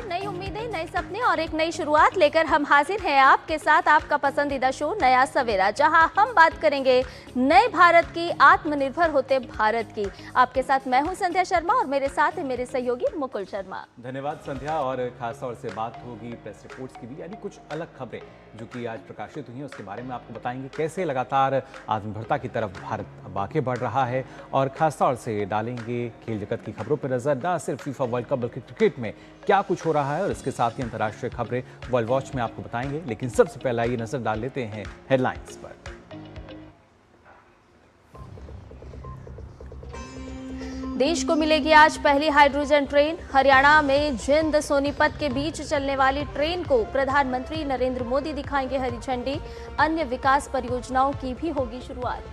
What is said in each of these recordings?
नई उम्मीदें, नए सपने और एक नई शुरुआत लेकर हम हाजिर हैं आपके साथ आपका पसंदीदा शो नया सवेरा, जहां हम बात करेंगे नए भारत की, आत्मनिर्भर होते भारत की। आपके साथ मैं हूं संध्या शर्मा और मेरे साथ है मेरे सहयोगी मुकुल शर्मा। धन्यवाद संध्या। और खास तौर से बात होगी प्रेस रिपोर्ट्स की भी, यानी कुछ अलग खबरें जो कि आज प्रकाशित हुई हैं, उसके बारे में आपको बताएंगे कैसे लगातार आत्मनिर्भरता की तरफ भारत अब आगे बढ़ रहा है। और खास तौर से डालेंगे खेल जगत की खबरों पर नजर, न सिर्फ फीफा वर्ल्ड कप बल्कि क्रिकेट में क्या कुछ हो रहा है, और इसके साथ ही अंतर्राष्ट्रीय खबरें वर्ल्ड वॉच में आपको बताएंगे। लेकिन सबसे पहला ये नजर डाल लेते हैं हेडलाइंस पर। देश को मिलेगी आज पहली हाइड्रोजन ट्रेन। हरियाणा में जिंद सोनीपत के बीच चलने वाली ट्रेन को प्रधानमंत्री नरेंद्र मोदी दिखाएंगे हरी झंडी। अन्य विकास परियोजनाओं की भी होगी शुरुआत।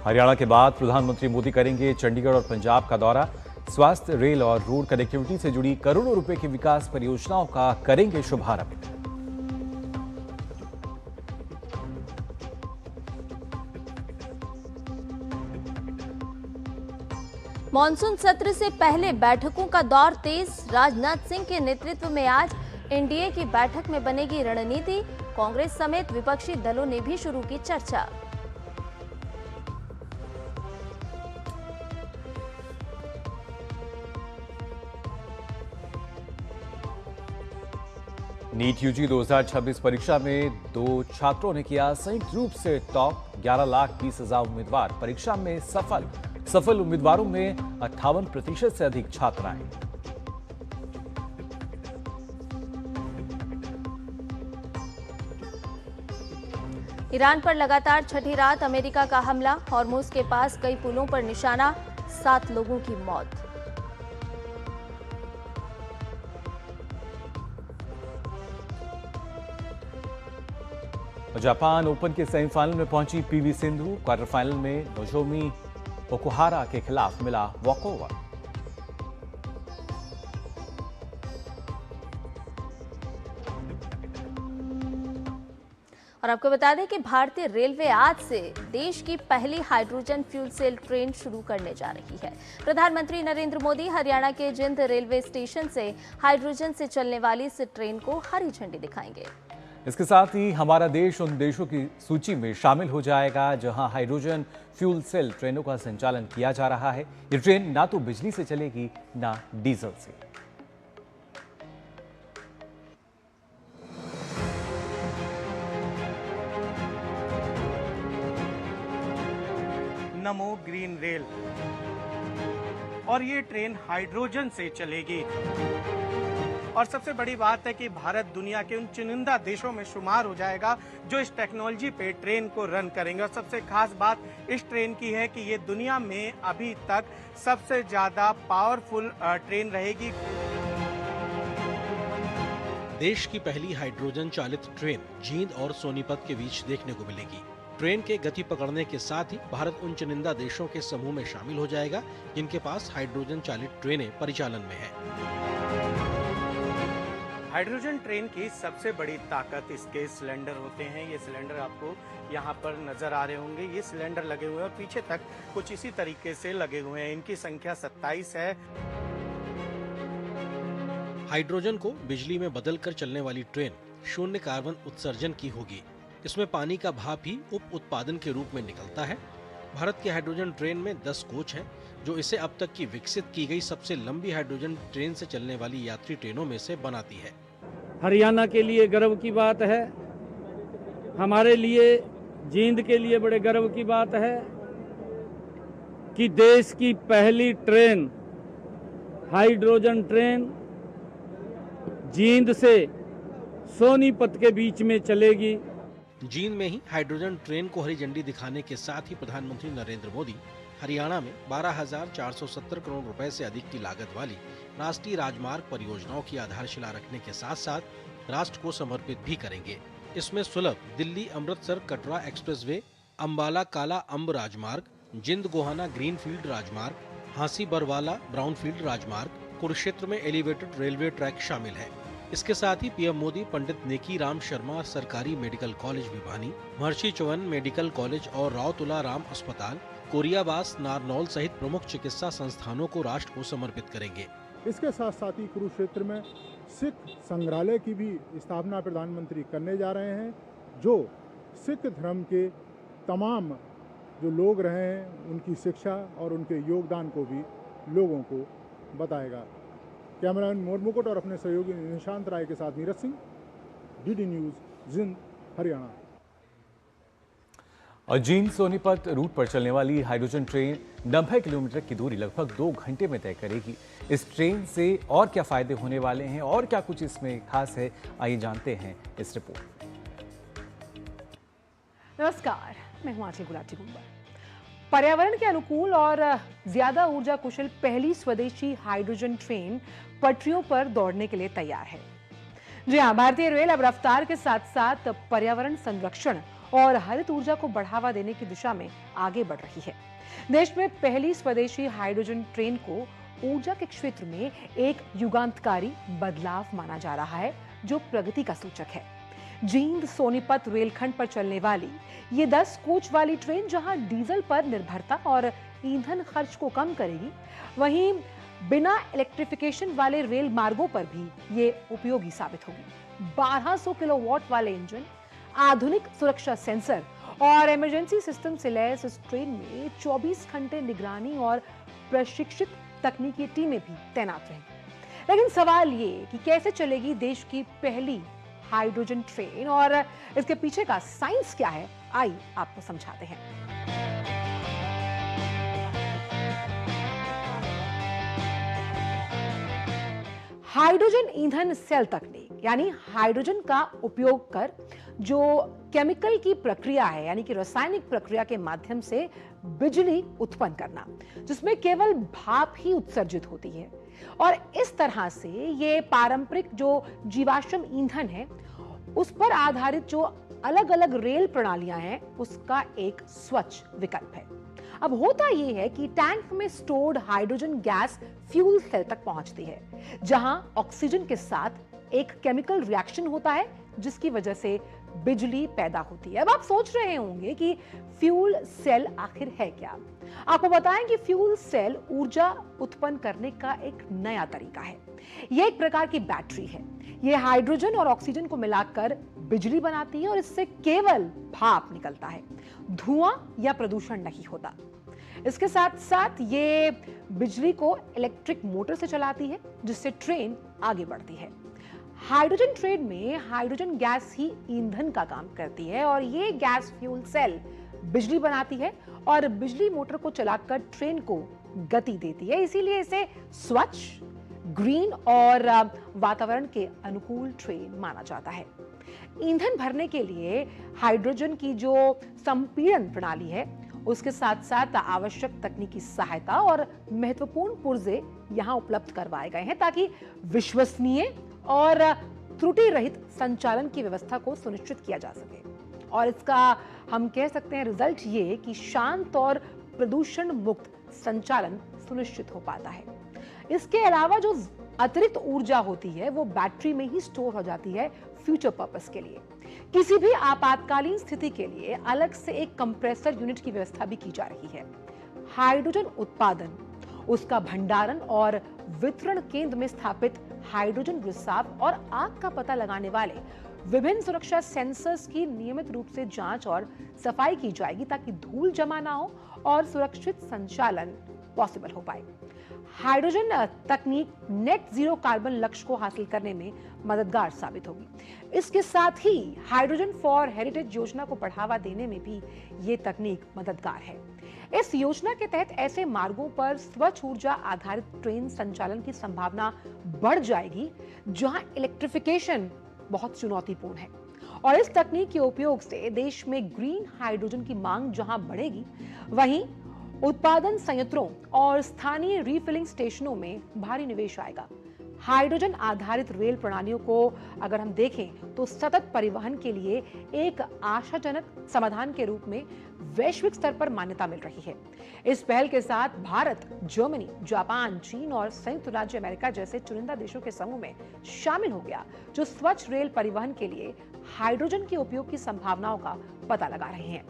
हरियाणा के बाद प्रधानमंत्री मोदी करेंगे चंडीगढ़ और पंजाब का दौरा। स्वास्थ्य, रेल और रोड कनेक्टिविटी से जुड़ी करोड़ों रुपए की विकास परियोजनाओं का करेंगे शुभारंभ। मॉनसून सत्र से पहले बैठकों का दौर तेज। राजनाथ सिंह के नेतृत्व में आज एनडीए की बैठक में बनेगी रणनीति। कांग्रेस समेत विपक्षी दलों ने भी शुरू की चर्चा। नीट यूजी 2026 परीक्षा में 2 छात्रों ने किया संयुक्त रूप से टॉप। 11,20,000 उम्मीदवार परीक्षा में सफल उम्मीदवारों में 58% से अधिक छात्र आए। ईरान पर लगातार छठी रात अमेरिका का हमला। हॉर्मुज के पास कई पुलों पर निशाना, 7 लोगों की मौत। जापान ओपन के सेमीफाइनल में पहुंची पीवी सिंधु। क्वार्टर फाइनल में नोजोमी ओकुहारा के खिलाफ मिला वॉकओवर। और आपको बता दें कि भारतीय रेलवे आज से देश की पहली हाइड्रोजन फ्यूल सेल ट्रेन शुरू करने जा रही है। प्रधानमंत्री नरेंद्र मोदी हरियाणा के जिंद रेलवे स्टेशन से हाइड्रोजन से चलने वाली इस ट्रेन को हरी झंडी दिखाएंगे। इसके साथ ही हमारा देश उन देशों की सूची में शामिल हो जाएगा जहां हाइड्रोजन फ्यूल सेल ट्रेनों का संचालन किया जा रहा है। ये ट्रेन ना तो बिजली से चलेगी ना डीजल से। नमो ग्रीन रेल, और ये ट्रेन हाइड्रोजन से चलेगी। और सबसे बड़ी बात है कि भारत दुनिया के उन चुनिंदा देशों में शुमार हो जाएगा जो इस टेक्नोलॉजी पे ट्रेन को रन करेंगे। और सबसे खास बात इस ट्रेन की है कि ये दुनिया में अभी तक सबसे ज्यादा पावरफुल ट्रेन रहेगी। देश की पहली हाइड्रोजन चालित ट्रेन जींद और सोनीपत के बीच देखने को मिलेगी। ट्रेन के गति पकड़ने के साथ ही भारत उन चुनिंदा देशों के समूह में शामिल हो जाएगा जिनके पास हाइड्रोजन चालित ट्रेनें परिचालन में है। हाइड्रोजन ट्रेन की सबसे बड़ी ताकत इसके सिलेंडर होते हैं। ये सिलेंडर आपको यहाँ पर नजर आ रहे होंगे। ये सिलेंडर लगे हुए हैं और पीछे तक कुछ इसी तरीके से लगे हुए हैं। इनकी संख्या 27 है। हाइड्रोजन को बिजली में बदलकर चलने वाली ट्रेन शून्य कार्बन उत्सर्जन की होगी। इसमें पानी का भाप ही उप उत्पादन के रूप में निकलता है। भारत की हाइड्रोजन ट्रेन में 10 कोच हैं, जो इसे अब तक की विकसित की गई सबसे लंबी हाइड्रोजन ट्रेन से चलने वाली यात्री ट्रेनों में से बनाती है। हरियाणा के लिए गर्व की बात है, हमारे लिए जींद के लिए बड़े गर्व की बात है कि देश की पहली ट्रेन हाइड्रोजन ट्रेन जींद से सोनीपत के बीच में चलेगी। जींद में ही हाइड्रोजन ट्रेन को हरी झंडी दिखाने के साथ ही प्रधानमंत्री नरेंद्र मोदी हरियाणा में 12,470 करोड़ रुपए से अधिक की लागत वाली राष्ट्रीय राजमार्ग परियोजनाओं की आधारशिला रखने के साथ साथ राष्ट्र को समर्पित भी करेंगे। इसमें सुलभ दिल्ली अमृतसर कटरा एक्सप्रेसवे, अंबाला काला अम्ब राजमार्ग, जिंद गोहाना ग्रीनफील्ड राजमार्ग, हांसी बरवाला ब्राउनफील्ड राजमार्ग, कुरुक्षेत्र में एलिवेटेड रेलवे ट्रैक शामिल है। इसके साथ ही पीएम मोदी पंडित नेकी राम शर्मा सरकारी मेडिकल कॉलेज भिवानी, महर्षि चौहान मेडिकल कॉलेज और राव तुलाराम अस्पताल, कोरियाबास, नारनौल सहित प्रमुख चिकित्सा संस्थानों को राष्ट्र को समर्पित करेंगे। इसके साथ साथ ही कुरुक्षेत्र में सिख संग्रहालय की भी स्थापना प्रधानमंत्री करने जा रहे हैं, जो सिख धर्म के तमाम जो लोग रहे हैं उनकी शिक्षा और उनके योगदान को भी लोगों को बताएगा। कैमरामैन मोर मुकुट और अपने सहयोगी निशांत राय के साथ नीरज सिंह, डीडी न्यूज़, जिंद, हरियाणा। और जींद सोनीपत रूट पर चलने वाली हाइड्रोजन ट्रेन 90 किलोमीटर की दूरी लगभग 2 घंटे में तय करेगी। इस ट्रेन से और क्या फायदे होने वाले हैं और क्या कुछ इसमें खास है, आइए जानते हैं इस रिपोर्ट। नमस्कार, मैं हूं आंचल गुलाटी गुंबर। पर्यावरण के अनुकूल और ज्यादा ऊर्जा कुशल पहली स्वदेशी हाइड्रोजन ट्रेन पटरियों पर दौड़ने के लिए तैयार है। जी हां, भारतीय रेल अब रफ्तार के साथ साथ पर्यावरण संरक्षण और हरित ऊर्जा को बढ़ावा देने की दिशा में आगे बढ़ रही है। देश में पहली स्वदेशी हाइड्रोजन ट्रेन को ऊर्जा के क्षेत्र में एक युगांतकारी बदलाव माना जा रहा है, जो प्रगति का सूचक है। जींद सोनीपत रेलखंड पर चलने वाली ये 10 कोच वाली ट्रेन जहां डीजल पर निर्भरता और ईंधन खर्च को कम करेगी, वहीं बिना इलेक्ट्रिफिकेशन वाले रेल मार्गों पर भी ये उपयोगी साबित होगी। 1200 किलोवाट वाले इंजन, आधुनिक सुरक्षा सेंसर और इमरजेंसी सिस्टम से लैस इस ट्रेन में 24 घंटे निगरानी और प्रशिक्षित तकनीकी टीमें भी तैनात रहेंगी। लेकिन सवाल ये कि कैसे चलेगी देश की पहली हाइड्रोजन ट्रेन और इसके पीछे का साइंस क्या है, आइए आपको समझाते हैं। हाइड्रोजन ईंधन सेल तकनीक यानी हाइड्रोजन का उपयोग कर जो केमिकल की प्रक्रिया है, यानी कि रासायनिक प्रक्रिया के माध्यम से बिजली उत्पन्न करना, जिसमें केवल भाप ही उत्सर्जित होती है। और इस तरह से ये पारंपरिक जो जीवाश्म ईंधन है उस पर आधारित जो अलग अलग रेल प्रणालियां हैं उसका एक स्वच्छ विकल्प है। अब होता यह है कि टैंक में stored hydrogen gas fuel cell तक पहुंचती है, जहां ऑक्सीजन के साथ एक केमिकल रिएक्शन होता है जिसकी वजह से बिजली पैदा होती है। अब आप सोच रहे होंगे कि फ्यूल सेल आखिर है क्या। आपको बताएं कि फ्यूल सेल ऊर्जा उत्पन्न करने का एक नया तरीका है। यह एक प्रकार की बैटरी है। यह हाइड्रोजन और ऑक्सीजन को मिलाकर बिजली बनाती है और इससे केवल भाप निकलता है, धुआं या प्रदूषण नहीं होता। इसके साथ साथ ये बिजली को इलेक्ट्रिक मोटर से चलाती है, जिससे ट्रेन आगे बढ़ती है। हाइड्रोजन ट्रेन में हाइड्रोजन गैस ही ईंधन का काम करती है और ये गैस फ्यूल सेल बिजली बनाती है और बिजली मोटर को चलाकर ट्रेन को गति देती है। इसीलिए इसे स्वच्छ, ग्रीन और वातावरण के अनुकूल ट्रेन माना जाता है। ईंधन भरने के लिए हाइड्रोजन की जो संपीड़न प्रणाली है उसके साथ साथ आवश्यक तकनीकी सहायता और महत्वपूर्ण पुर्जे यहां उपलब्ध करवाए गए हैं, ताकि विश्वसनीय और त्रुटि रहित संचालन की व्यवस्था को सुनिश्चित किया जा सके। और इसका हम कह सकते हैं रिजल्ट ये कि शांत और प्रदूषण मुक्त संचालन सुनिश्चित हो पाता है। इसके अलावा जो अतिरिक्त ऊर्जा होती है वो बैटरी में ही स्टोर हो जाती है फ्यूचर पर्पस के लिए। किसी भी आपातकालीन स्थिति के लिए अलग से एक कंप्रेसर यूनिट की व्यवस्था भी की जा रही है। हाइड्रोजन उत्पादन, उसका भंडारण और वितरण केंद्र में स्थापित हाइड्रोजन रिसाव और आग का पता लगाने वाले विभिन्न सुरक्षा सेंसर्स की नियमित रूप से जांच और सफाई की जाएगी, ताकि धूल जमा ना हो और सुरक्षित संचालन पॉसिबल हो पाए। हाइड्रोजन तकनीक नेट जीरो कार्बन लक्ष्य को हासिल करने में मददगार साबित होगी। इसके साथ ही हाइड्रोजन फॉर हेरिटेज योजना को बढ़ावा देने में भी ये तकनीक मददगार है। इस योजना के तहत ऐसे मार्गों पर स्वच्छ ऊर्जा आधारित ट्रेन संचालन की संभावना बढ़ जाएगी जहां इलेक्ट्रिफिकेशन बहुत चुनौतीपूर्ण है। और इस तकनीक के उपयोग से देश में ग्रीन हाइड्रोजन की मांग जहां बढ़ेगी, वहीं उत्पादन संयंत्रों और स्थानीय रिफिलिंग स्टेशनों में भारी निवेश आएगा। हाइड्रोजन आधारित रेल प्रणालियों को अगर हम देखें तो सतत परिवहन के लिए एक आशाजनक समाधान के रूप में वैश्विक स्तर पर मान्यता मिल रही है। इस पहल के साथ भारत, जर्मनी, जापान, चीन और संयुक्त राज्य अमेरिका जैसे चुनिंदा देशों के समूह में शामिल हो गया, जो स्वच्छ रेल परिवहन के लिए हाइड्रोजन के उपयोग की संभावनाओं का पता लगा रहे हैं।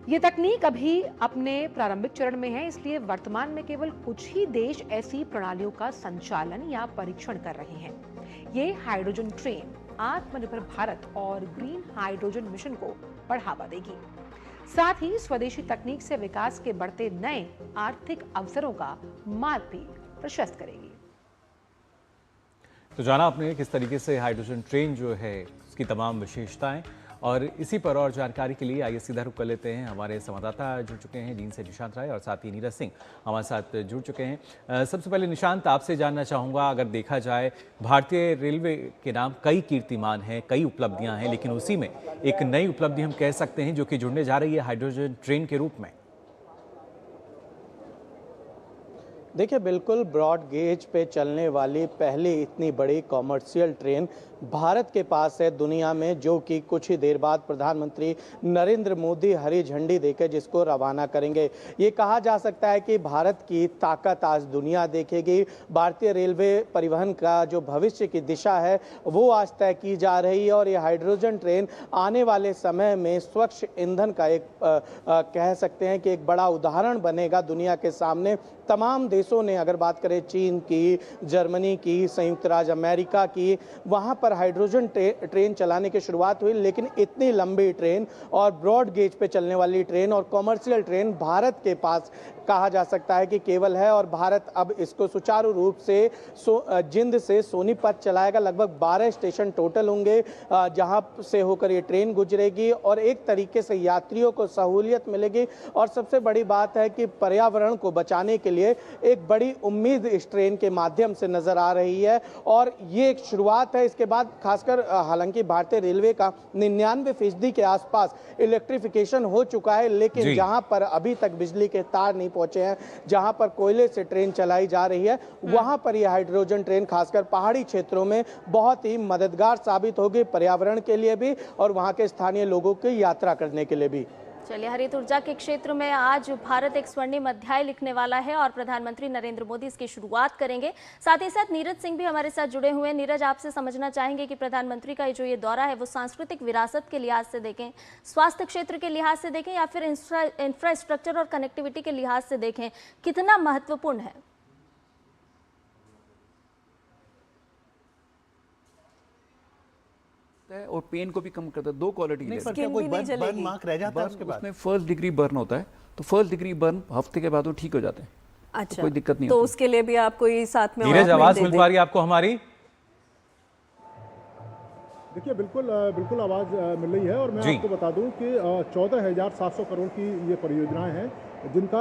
ये तकनीक अभी अपने प्रारंभिक चरण में है, इसलिए वर्तमान में केवल कुछ ही देश ऐसी प्रणालियों का संचालन या परीक्षण कर रहे हैं। ये हाइड्रोजन ट्रेन आत्मनिर्भर भारत और ग्रीन हाइड्रोजन मिशन को बढ़ावा देगी, साथ ही स्वदेशी तकनीक से विकास के बढ़ते नए आर्थिक अवसरों का मार्ग भी प्रशस्त करेगी। तो जाना आपने किस तरीके से हाइड्रोजन ट्रेन जो है उसकी तमाम विशेषताएं, और इसी पर और जानकारी के लिए आइए सीधा रुख कर लेते हैं। हमारे संवाददाता जुड़ चुके हैं जींद से निशांत राय और साथ ही नीरज सिंह हमारे साथ जुड़ चुके हैं। सबसे पहले निशांत, आपसे जानना चाहूँगा, अगर देखा जाए भारतीय रेलवे के नाम कई कीर्तिमान हैं, कई उपलब्धियां हैं, लेकिन उसी में एक नई उपलब्धि हम कह सकते हैं जो कि जुड़ने जा रही है हाइड्रोजन ट्रेन के रूप में। देखिए, बिल्कुल ब्रॉड गेज पे चलने वाली पहली इतनी बड़ी कॉमर्शियल ट्रेन भारत के पास है दुनिया में, जो कि कुछ ही देर बाद प्रधानमंत्री नरेंद्र मोदी हरी झंडी देकर जिसको रवाना करेंगे। ये कहा जा सकता है कि भारत की ताकत आज दुनिया देखेगी। भारतीय रेलवे परिवहन का जो भविष्य की दिशा है वो आज तय की जा रही है, और ये हाइड्रोजन ट्रेन आने वाले समय में स्वच्छ ईंधन का एक कह सकते हैं कि एक बड़ा उदाहरण बनेगा दुनिया के सामने। तमाम देशों ने, अगर बात करें चीन की, जर्मनी की, संयुक्त राज्य अमेरिका की, वहाँ पर हाइड्रोजन ट्रेन चलाने की शुरुआत हुई, लेकिन इतनी लंबी ट्रेन और ब्रॉड गेज पे चलने वाली ट्रेन और कॉमर्शियल ट्रेन भारत के पास कहा जा सकता है कि केवल है, और भारत अब इसको सुचारू रूप से जिंद से सोनीपत चलाएगा। लगभग 12 स्टेशन टोटल होंगे जहां से होकर ये ट्रेन गुजरेगी, और एक तरीके से यात्रियों को सहूलियत मिलेगी। और सबसे बड़ी बात है कि पर्यावरण को बचाने के लिए एक बड़ी उम्मीद इस ट्रेन के माध्यम से नजर आ रही है, और ये एक शुरुआत है। इसके बाद खासकर हालांकि भारतीय रेलवे का 99% के आसपास इलेक्ट्रिफिकेशन हो चुका है, लेकिन जहां पर अभी तक बिजली के तार नहीं पहुंचे हैं, जहां पर कोयले से ट्रेन चलाई जा रही है, वहां पर यह हाइड्रोजन ट्रेन खासकर पहाड़ी क्षेत्रों में बहुत ही मददगार साबित होगी, पर्यावरण के लिए भी और वहां के स्थानीय लोगों की यात्रा करने के लिए भी। चलिए, हरित ऊर्जा के क्षेत्र में आज भारत एक स्वर्णिम अध्याय लिखने वाला है और प्रधानमंत्री नरेंद्र मोदी इसकी शुरुआत करेंगे। साथ ही साथ नीरज सिंह भी हमारे साथ जुड़े हुए हैं। नीरज, आपसे समझना चाहेंगे कि प्रधानमंत्री का जो ये दौरा है वो सांस्कृतिक विरासत के लिहाज से देखें, स्वास्थ्य क्षेत्र के लिहाज से देखें, या फिर इंफ्रास्ट्रक्चर और कनेक्टिविटी के लिहाज से देखें, कितना महत्वपूर्ण है? और पेन को भी कम करता है। 2 क्वालिटी है। कोई बर्न मार्क रह जाता है उसके बाद? उसमें फर्स्ट डिग्री बर्न होता है, तो फर्स्ट डिग्री बर्न हफ्ते के बाद वो ठीक हो जाते हैं। अच्छा, तो कोई दिक्कत नहीं तो होती। उसके लिए भी आप कोई साथ में नीरज, आवाज मिल पा रही है आपको हमारी? देखिए, बिल्कुल आवाज़ मिल रही है, और मैं आपको बता दूं कि 14,700 करोड़ की ये परियोजनाएं हैं जिनका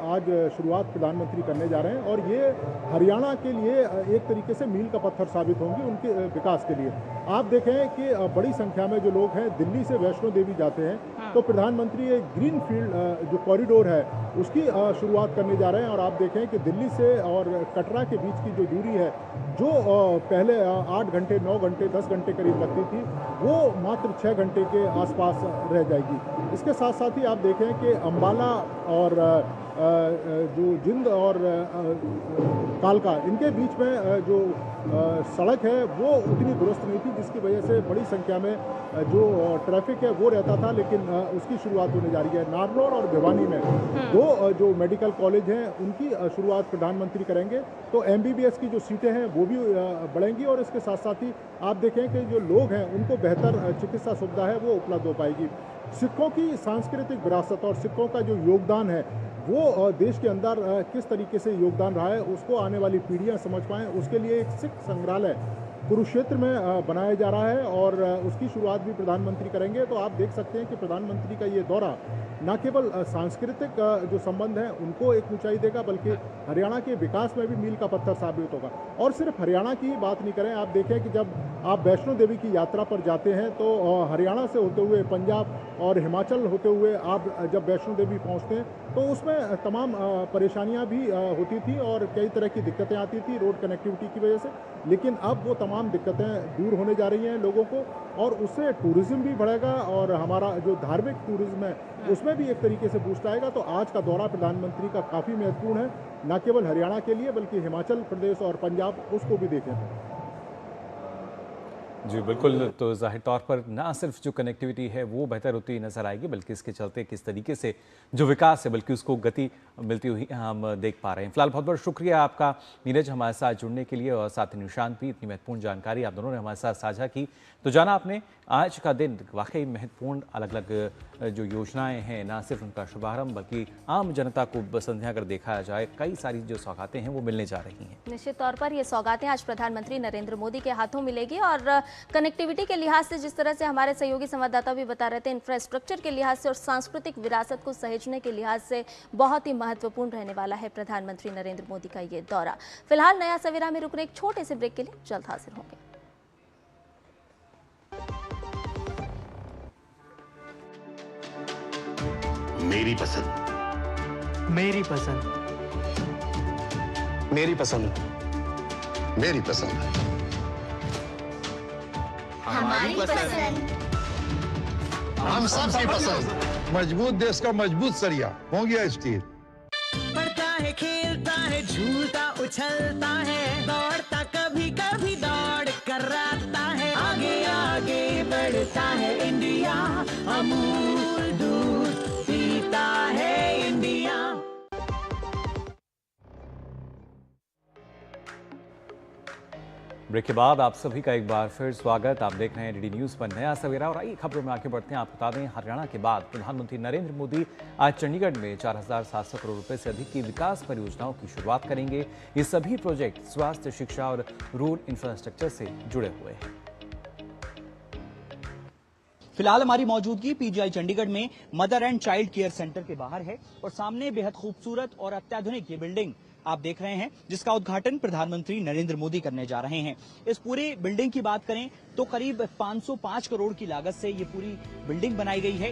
आज शुरुआत प्रधानमंत्री करने जा रहे हैं, और ये हरियाणा के लिए एक तरीके से मील का पत्थर साबित होंगी उनके विकास के लिए। आप देखें कि बड़ी संख्या में जो लोग हैं दिल्ली से वैष्णो देवी जाते हैं, तो प्रधानमंत्री एक ग्रीन फील्ड जो कॉरिडोर है उसकी शुरुआत करने जा रहे हैं। और आप देखें कि दिल्ली से और कटरा के बीच की जो दूरी है, जो पहले 8 घंटे, 9 घंटे, 10 घंटे करीब लगती थी, वो मात्र 6 घंटे के आसपास रह जाएगी। इसके साथ साथ ही आप देखें कि अम्बाला और जो जिंद और कालका, इनके बीच में जो सड़क है वो उतनी दुरुस्त नहीं थी, जिसकी वजह से बड़ी संख्या में जो ट्रैफिक है वो रहता था, लेकिन उसकी शुरुआत होने जा रही है। नारनौल और भिवानी में 2 जो मेडिकल कॉलेज हैं उनकी शुरुआत प्रधानमंत्री करेंगे, तो MBBS की जो सीटें हैं वो भी बढ़ेंगी, और इसके साथ साथ ही आप देखें कि जो लोग हैं उनको बेहतर चिकित्सा सुविधा है वो उपलब्ध हो पाएगी। सिखों की सांस्कृतिक विरासत और सिखों का जो योगदान है वो देश के अंदर किस तरीके से योगदान रहा है उसको आने वाली पीढ़ियां समझ पाएं, उसके लिए एक सिख संग्रहालय कुरुक्षेत्र में बनाया जा रहा है, और उसकी शुरुआत भी प्रधानमंत्री करेंगे। तो आप देख सकते हैं कि प्रधानमंत्री का ये दौरा न केवल सांस्कृतिक जो संबंध हैं उनको एक ऊंचाई देगा, बल्कि हरियाणा के विकास में भी मील का पत्थर साबित होगा। और सिर्फ हरियाणा की बात नहीं करें, आप देखें कि जब आप वैष्णो देवी की यात्रा पर जाते हैं तो हरियाणा से होते हुए पंजाब, और हिमाचल होते हुए आप जब वैष्णो देवी पहुंचते हैं तो उसमें तमाम परेशानियां भी होती थी और कई तरह की दिक्कतें आती थी रोड कनेक्टिविटी की वजह से, लेकिन अब वो तमाम दिक्कतें दूर होने जा रही हैं लोगों को, और उससे टूरिज्म भी बढ़ेगा और हमारा जो धार्मिक टूरिज्म है उसमें भी एक तरीके से बूस्ट आएगा। तो आज का दौरा प्रधानमंत्री का काफ़ी महत्वपूर्ण है, न केवल हरियाणा के लिए बल्कि हिमाचल प्रदेश और पंजाब उसको भी देखें। जी बिल्कुल, तो जाहिर तौर पर ना सिर्फ जो कनेक्टिविटी है वो बेहतर होती नजर आएगी, बल्कि इसके चलते किस तरीके से जो विकास है बल्कि उसको गति मिलती हुई हम देख पा रहे हैं। फिलहाल बहुत बहुत शुक्रिया आपका नीरज हमारे साथ जुड़ने के लिए, और साथ ही निशांत भी, इतनी महत्वपूर्ण जानकारी आप दोनों ने हमारे साथ साझा की। तो जाना आपने आज का दिन वाकई महत्वपूर्ण, अलग अलग जो योजनाएं हैं ना सिर्फ उनका शुभारंभ बल्कि आम जनता को संध्या अगर देखा जाए कई सारी जो सौगातें हैं वो मिलने जा रही हैं। निश्चित तौर पर ये सौगातें आज प्रधानमंत्री नरेंद्र मोदी के हाथों मिलेगी, और कनेक्टिविटी के लिहाज से जिस तरह से हमारे सहयोगी संवाददाता भी बता रहे थे, इंफ्रास्ट्रक्चर के लिहाज से और सांस्कृतिक विरासत को सहेजने के लिहाज से बहुत ही महत्वपूर्ण रहने वाला है प्रधानमंत्री नरेंद्र मोदी का ये दौरा। फिलहाल नया सवेरा में रुक रहे एक छोटे से ब्रेक के लिए जल्द हाजिर होंगे। मेरी पसंद, मेरी पसंद, मेरी पसंद, मेरी पसंद, हमारी पसंद, हम सबकी पसंद। मजबूत देश का मजबूत सरिया हो गया स्टील। पढ़ता है, खेलता है, झूलता उछलता है, दौड़ता कभी कभी दौड़ कराता है, आगे आगे बढ़ता है इंडिया, अमूल दूध पीता है इंडिया। ब्रेक के बाद आप सभी का एक बार फिर स्वागत। आप देख रहे हैं डीडी न्यूज़ पर नया सवेरा, और आइए खबरों में आगे बढ़ते हैं। आपको बता दें, हरियाणा के बाद प्रधानमंत्री नरेंद्र मोदी आज चंडीगढ़ में 4,700 करोड़ रुपए से अधिक की विकास परियोजनाओं की शुरुआत करेंगे। ये सभी प्रोजेक्ट स्वास्थ्य, शिक्षा और रोड इंफ्रास्ट्रक्चर से जुड़े हुए हैं। फिलहाल हमारी मौजूदगी पीजीआई चंडीगढ़ में mother and child care centre के बाहर है, और सामने बेहद खूबसूरत और अत्याधुनिक ये बिल्डिंग आप देख रहे हैं, जिसका उद्घाटन प्रधानमंत्री नरेंद्र मोदी करने जा रहे हैं। इस पूरी बिल्डिंग की बात करें तो करीब 505 करोड़ की लागत से ये पूरी बिल्डिंग बनाई गई है।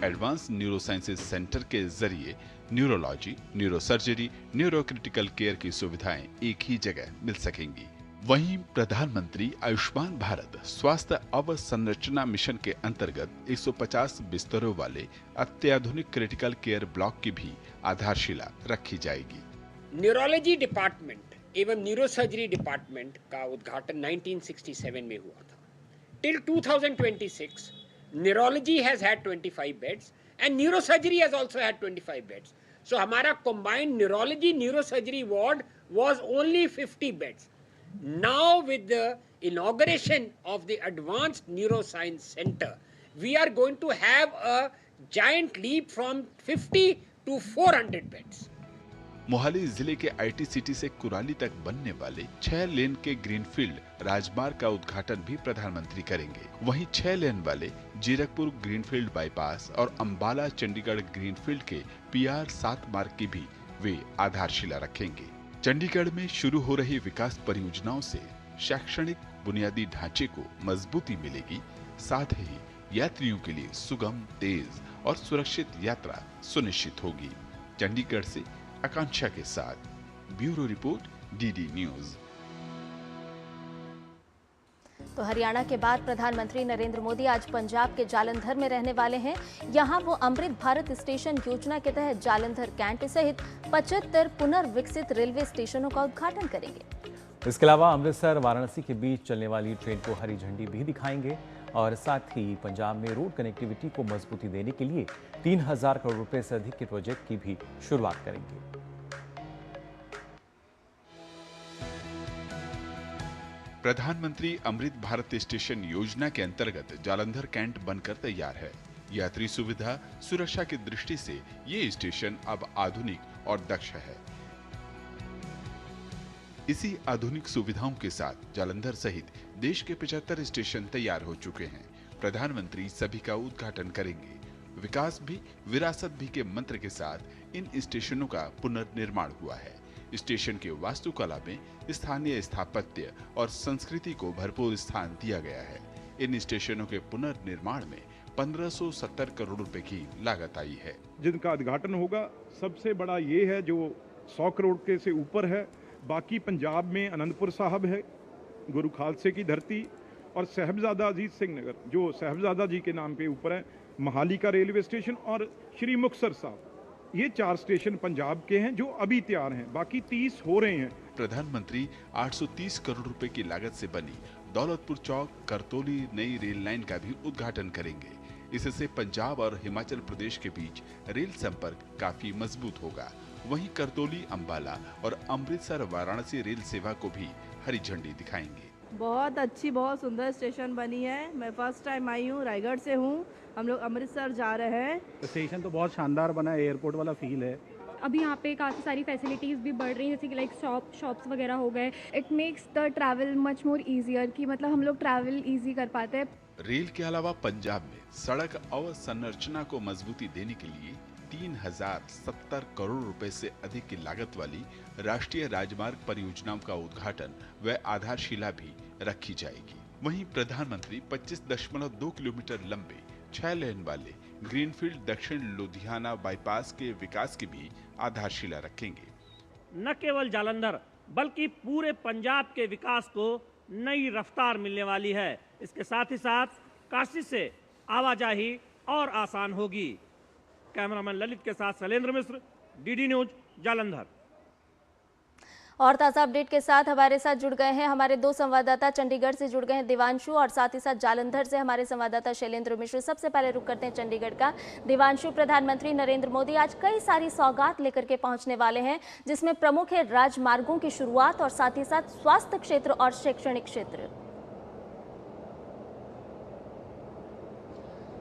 एडवांस न्यूरो साइंसेज सेंटर के जरिए न्यूरोलॉजी, न्यूरोसर्जरी, न्यूरोक्रिटिकल केयर की सुविधाएं एक ही जगह मिल सकेंगी। वहीं प्रधानमंत्री आयुष्मान भारत स्वास्थ्य अवसंरचना मिशन के अंतर्गत 150 बिस्तरों वाले अत्याधुनिक क्रिटिकल केयर ब्लॉक की भी आधारशिला रखी जाएगी। न्यूरोलॉजी डिपार्टमेंट एवं न्यूरोसर्जरी डिपार्टमेंट का उद्घाटन 1967 में हुआ था। Till 2026 neurology has had 25 beds and neurosurgery has also had 25 beds. So हमारा combined neurology neurosurgery ward was only 50 beds. Now with the inauguration of the Advanced Neuroscience Center, we are going to have a giant leap from 50 to 400 beds. Mohali जिले के IT city से कुराली तक बनने वाले 6 लेन के greenfield राजमार्ग का उद्घाटन भी प्रधानमंत्री करेंगे। वहीं 6 लेन वाले जीरकपुर ग्रीनफील्ड बाईपास और अंबाला चंडीगढ़ ग्रीनफील्ड के PR 7 मार्ग की भी वे आधारशिला रखेंगे। चंडीगढ़ में शुरू हो रही विकास परियोजनाओं से शैक्षणिक बुनियादी ढांचे को मजबूती मिलेगी, साथ ही यात्रियों के लिए सुगम, तेज और सुरक्षित यात्रा सुनिश्चित होगी। चंडीगढ़ से आकांक्षा के साथ ब्यूरो रिपोर्ट, डीडी न्यूज़। तो हरियाणा के बाद प्रधानमंत्री नरेंद्र मोदी आज पंजाब के जालंधर में रहने वाले हैं। यहां वो अमृत भारत स्टेशन योजना के तहत जालंधर कैंट सहित 75 पुनर्विकसित रेलवे स्टेशनों का उद्घाटन करेंगे। इसके अलावा अमृतसर वाराणसी के बीच चलने वाली ट्रेन को हरी झंडी भी दिखाएंगे, और साथ ही पंजाब में रोड कनेक्टिविटी को मजबूती देने के लिए 3000 करोड़ रुपए से अधिक के प्रोजेक्ट की भी शुरुआत करेंगे। प्रधानमंत्री अमृत भारत स्टेशन योजना के अंतर्गत जालंधर कैंट बनकर तैयार है। यात्री सुविधा, सुरक्षा की दृष्टि से ये स्टेशन अब आधुनिक और दक्ष है। इसी आधुनिक सुविधाओं के साथ जालंधर सहित देश के 75 स्टेशन तैयार हो चुके हैं। प्रधानमंत्री सभी का उद्घाटन करेंगे। विकास भी विरासत भी के मंत्र के साथ इन स्टेशनों का पुनर्निर्माण हुआ है। स्टेशन के वास्तुकला में स्थानीय स्थापत्य और संस्कृति को भरपूर स्थान दिया गया है। इन स्टेशनों के पुनर्निर्माण में 1570 करोड़ रुपए की लागत आई है। जिनका उद्घाटन होगा सबसे बड़ा ये है जो 100 करोड़ के से ऊपर है। बाकी पंजाब में आनंदपुर साहब है, गुरु खालसे की धरती, और साहिबजादा अजीत सिंह नगर जो साहिबजादा जी के नाम पे ऊपर है, महाली का रेलवे स्टेशन और श्री मुक्तसर साहब। ये 4 स्टेशन पंजाब के हैं जो अभी तैयार हैं, बाकी 30 हो रहे हैं। प्रधानमंत्री 830 करोड़ रुपए की लागत से बनी दौलतपुर चौक करतौली नई रेल लाइन का भी उद्घाटन करेंगे। इससे पंजाब और हिमाचल प्रदेश के बीच रेल संपर्क काफी मजबूत होगा। वहीं करतौली अंबाला और अमृतसर वाराणसी रेल सेवा को भी हरी झंडी दिखाएंगे। बहुत अच्छी, बहुत सुंदर स्टेशन बनी है। मैं फर्स्ट टाइम आई हूँ, रायगढ़ से हूँ। हम लोग अमृतसर जा रहे हैं। स्टेशन तो बहुत शानदार बना है, एयरपोर्ट वाला फील है। अभी यहाँ पे काफ़ी सारी फैसिलिटीज़ भी बढ़ रही हैं, जैसे कि लाइक शॉप्स वगैरह हो गए। It makes the travel much more easier, कि मतलब हम लोग ट्रैवल ईजी कर पाते हैं। रेल के अलावा पंजाब में सड़क अवसंरचना को मजबूती देने के लिए 3070 करोड़ रुपए से अधिक की लागत वाली राष्ट्रीय राजमार्ग परियोजनाओं का उद्घाटन व आधारशिला भी रखी जाएगी। वहीं प्रधानमंत्री 25.2 किलोमीटर लंबे 6 लेन वाले ग्रीनफील्ड दक्षिण लुधियाना बाईपास के विकास की भी आधारशिला रखेंगे। न केवल जालंधर बल्कि पूरे पंजाब के विकास को नई रफ्तार मिलने वाली है। इसके साथ ही साथ काशी से आवाजाही और आसान होगी। कैमरामैन ललित के साथ शैलेंद्र मिश्र, डीडी न्यूज, जालंधर। और ताज़ा अपडेट के साथ हमारे साथ जुड़ गए हैं हमारे 2 संवाददाता। चंडीगढ़ से जुड़ गए हैं दिवांशु, और साथ ही साथ जालंधर से हमारे संवाददाता शैलेंद्र मिश्र। सबसे पहले रुक करते हैं चंडीगढ़ का। दिवांशु, प्रधानमंत्री नरेंद्र मोदी आज कई सारी सौगात लेकर के पहुंचने वाले हैं, जिसमें प्रमुख है राजमार्गों की शुरुआत और साथ ही साथ स्वास्थ्य क्षेत्र और शैक्षणिक क्षेत्र।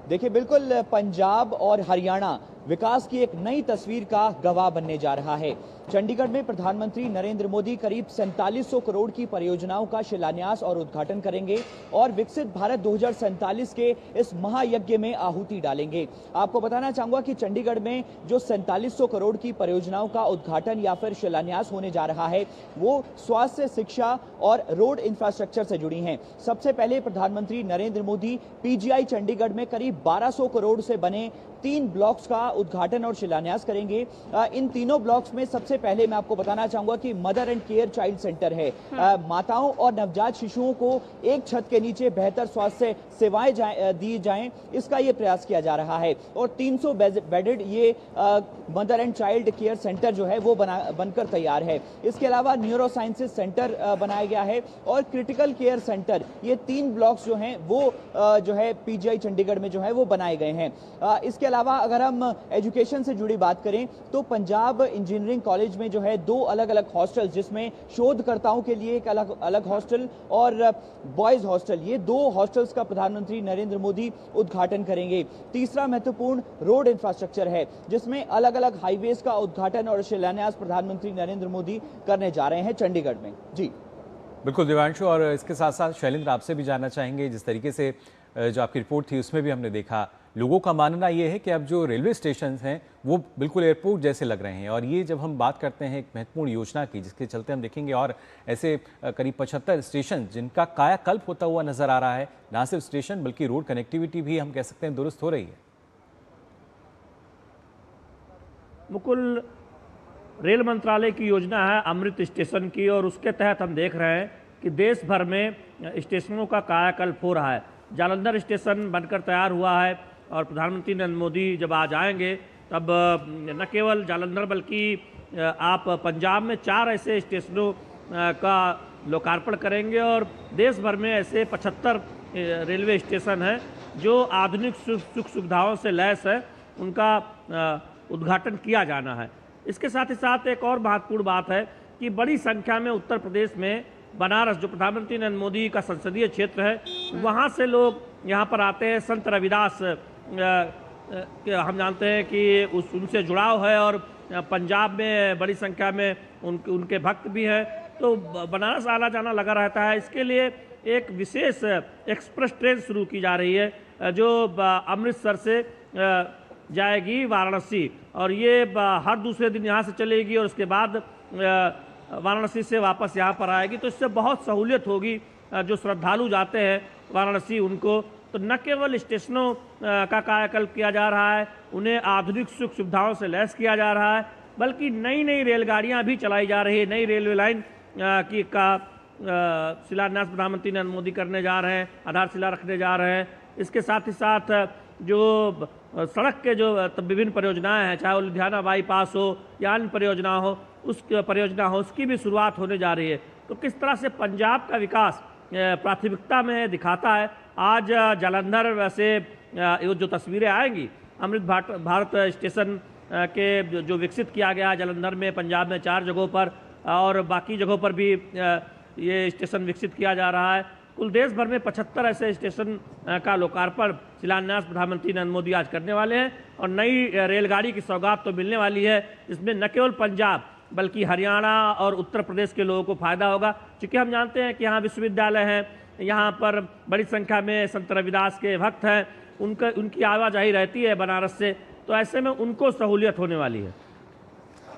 देखिए, बिल्कुल पंजाब और हरियाणा विकास की एक नई तस्वीर का गवाह बनने जा रहा है। चंडीगढ़ में प्रधानमंत्री नरेंद्र मोदी करीब 4700 करोड़ की परियोजनाओं का शिलान्यास और उद्घाटन करेंगे और विकसित भारत 2047 के इस महायज्ञ में आहुति डालेंगे। आपको बताना चाहूंगा कि चंडीगढ़ में जो 4700 करोड़ की परियोजनाओं का उद्घाटन या फिर शिलान्यास होने जा रहा है, वो स्वास्थ्य, शिक्षा और रोड इंफ्रास्ट्रक्चर से जुड़ी हैं। सबसे पहले प्रधानमंत्री नरेंद्र मोदी पीजीआई चंडीगढ़ में करीब 1200 करोड़ से बने 3 ब्लॉक्स का उद्घाटन और शिलान्यास करेंगे। इन तीनों ब्लॉक्स में सबसे पहले मैं आपको बताना चाहूंगा कि mother and care child centre है। माताओं और नवजात शिशुओं को एक छत के नीचे बेहतर स्वास्थ्य सेवाएं दी जाएं, इसका ये प्रयास किया जा रहा है। और 300 बेडेड ये mother and child care centre जो है वो बनकर तैयार है। इसके अलावा न्यूरो साइंसेज सेंटर बनाया गया है और क्रिटिकल केयर सेंटर, ये 3 ब्लॉक्स जो हैं वो जो है पीजीआई चंडीगढ़ में जो है वो बनाए गए हैं। इसके अलावा अगर हम एजुकेशन से जुड़ी बात करें तो पंजाब इंजीनियरिंग कॉलेज में जो है 2 अलग अलग हॉस्टल, जिसमें शोधकर्ताओं के लिए एक अलग हॉस्टल और बॉयज हॉस्टल, ये 2 हॉस्टल्स का प्रधानमंत्री नरेंद्र मोदी उद्घाटन करेंगे। तीसरा महत्वपूर्ण रोड इंफ्रास्ट्रक्चर है, जिसमें अलग अलग हाईवेज का उद्घाटन और शिलान्यास प्रधानमंत्री नरेंद्र मोदी करने जा रहे हैं चंडीगढ़ में। जी बिल्कुल दिवांशु, और इसके साथ साथ शैलेंद्र, आपसे भी जानना चाहेंगे, जिस तरीके से जो आपकी रिपोर्ट थी उसमें भी हमने देखा, लोगों का मानना ये है कि अब जो रेलवे स्टेशन हैं वो बिल्कुल एयरपोर्ट जैसे लग रहे हैं। और ये जब हम बात करते हैं एक महत्वपूर्ण योजना की, जिसके चलते हम देखेंगे और ऐसे करीब 75 स्टेशन जिनका कायाकल्प होता हुआ नजर आ रहा है। ना सिर्फ स्टेशन बल्कि रोड कनेक्टिविटी भी हम कह सकते हैं दुरुस्त हो रही है। मुकुल, रेल मंत्रालय की योजना है अमृत स्टेशन की, और उसके तहत हम देख रहे हैं कि देश भर में स्टेशनों का कायाकल्प हो रहा है। जालंधर स्टेशन बनकर तैयार हुआ है और प्रधानमंत्री नरेंद्र मोदी जब आज आएंगे तब न केवल जालंधर बल्कि आप पंजाब में 4 ऐसे स्टेशनों का लोकार्पण करेंगे और देश भर में ऐसे 75 रेलवे स्टेशन हैं जो आधुनिक सुख सुविधाओं से लैस है, उनका उद्घाटन किया जाना है। इसके साथ ही साथ एक और महत्वपूर्ण बात है कि बड़ी संख्या में उत्तर प्रदेश में बनारस, जो प्रधानमंत्री नरेंद्र मोदी का संसदीय क्षेत्र है, वहाँ से लोग यहाँ पर आते हैं। संत रविदास हम जानते हैं कि उनसे जुड़ाव है और पंजाब में बड़ी संख्या में उनके भक्त भी हैं, तो बनारस आना जाना लगा रहता है। इसके लिए एक विशेष एक्सप्रेस ट्रेन शुरू की जा रही है जो अमृतसर से जाएगी वाराणसी, और ये हर दूसरे दिन यहाँ से चलेगी और उसके बाद वाराणसी से वापस यहाँ पर आएगी। तो इससे बहुत सहूलियत होगी, जो श्रद्धालु जाते हैं वाराणसी उनको, तो न केवल स्टेशनों का कायाकल्प किया जा रहा है, उन्हें आधुनिक सुख सुविधाओं से लैस किया जा रहा है, बल्कि नई नई रेलगाड़ियां भी चलाई जा रही है। नई रेलवे लाइन का शिलान्यास प्रधानमंत्री नरेंद्र मोदी करने जा रहे हैं, आधारशिला रखने जा रहे हैं। इसके साथ ही साथ जो सड़क के जो विभिन्न परियोजनाएं हैं, चाहे वो लुधियाना बाईपास हो या अन्य परियोजना हो, उसकी भी शुरुआत होने जा रही है। तो किस तरह से पंजाब का विकास प्राथमिकता में दिखाता है। आज जालंधर वैसे जो तस्वीरें आएंगी अमृत भारत स्टेशन के जो विकसित किया गया जालंधर में, पंजाब में 4 जगहों पर और बाकी जगहों पर भी ये स्टेशन विकसित किया जा रहा है। कुल देश भर में 75 ऐसे स्टेशन का लोकार्पण शिलान्यास प्रधानमंत्री नरेंद्र मोदी आज करने वाले हैं और नई रेलगाड़ी की सौगात तो मिलने वाली है। इसमें न केवल पंजाब बल्कि हरियाणा और उत्तर प्रदेश के लोगों को फायदा होगा, क्योंकि हम जानते हैं कि यहाँ विश्वविद्यालय हैं, यहाँ पर बड़ी संख्या में संत रविदास के भक्त हैं, उनकी आवाजाही रहती है बनारस से, तो ऐसे में उनको सहूलियत होने वाली है।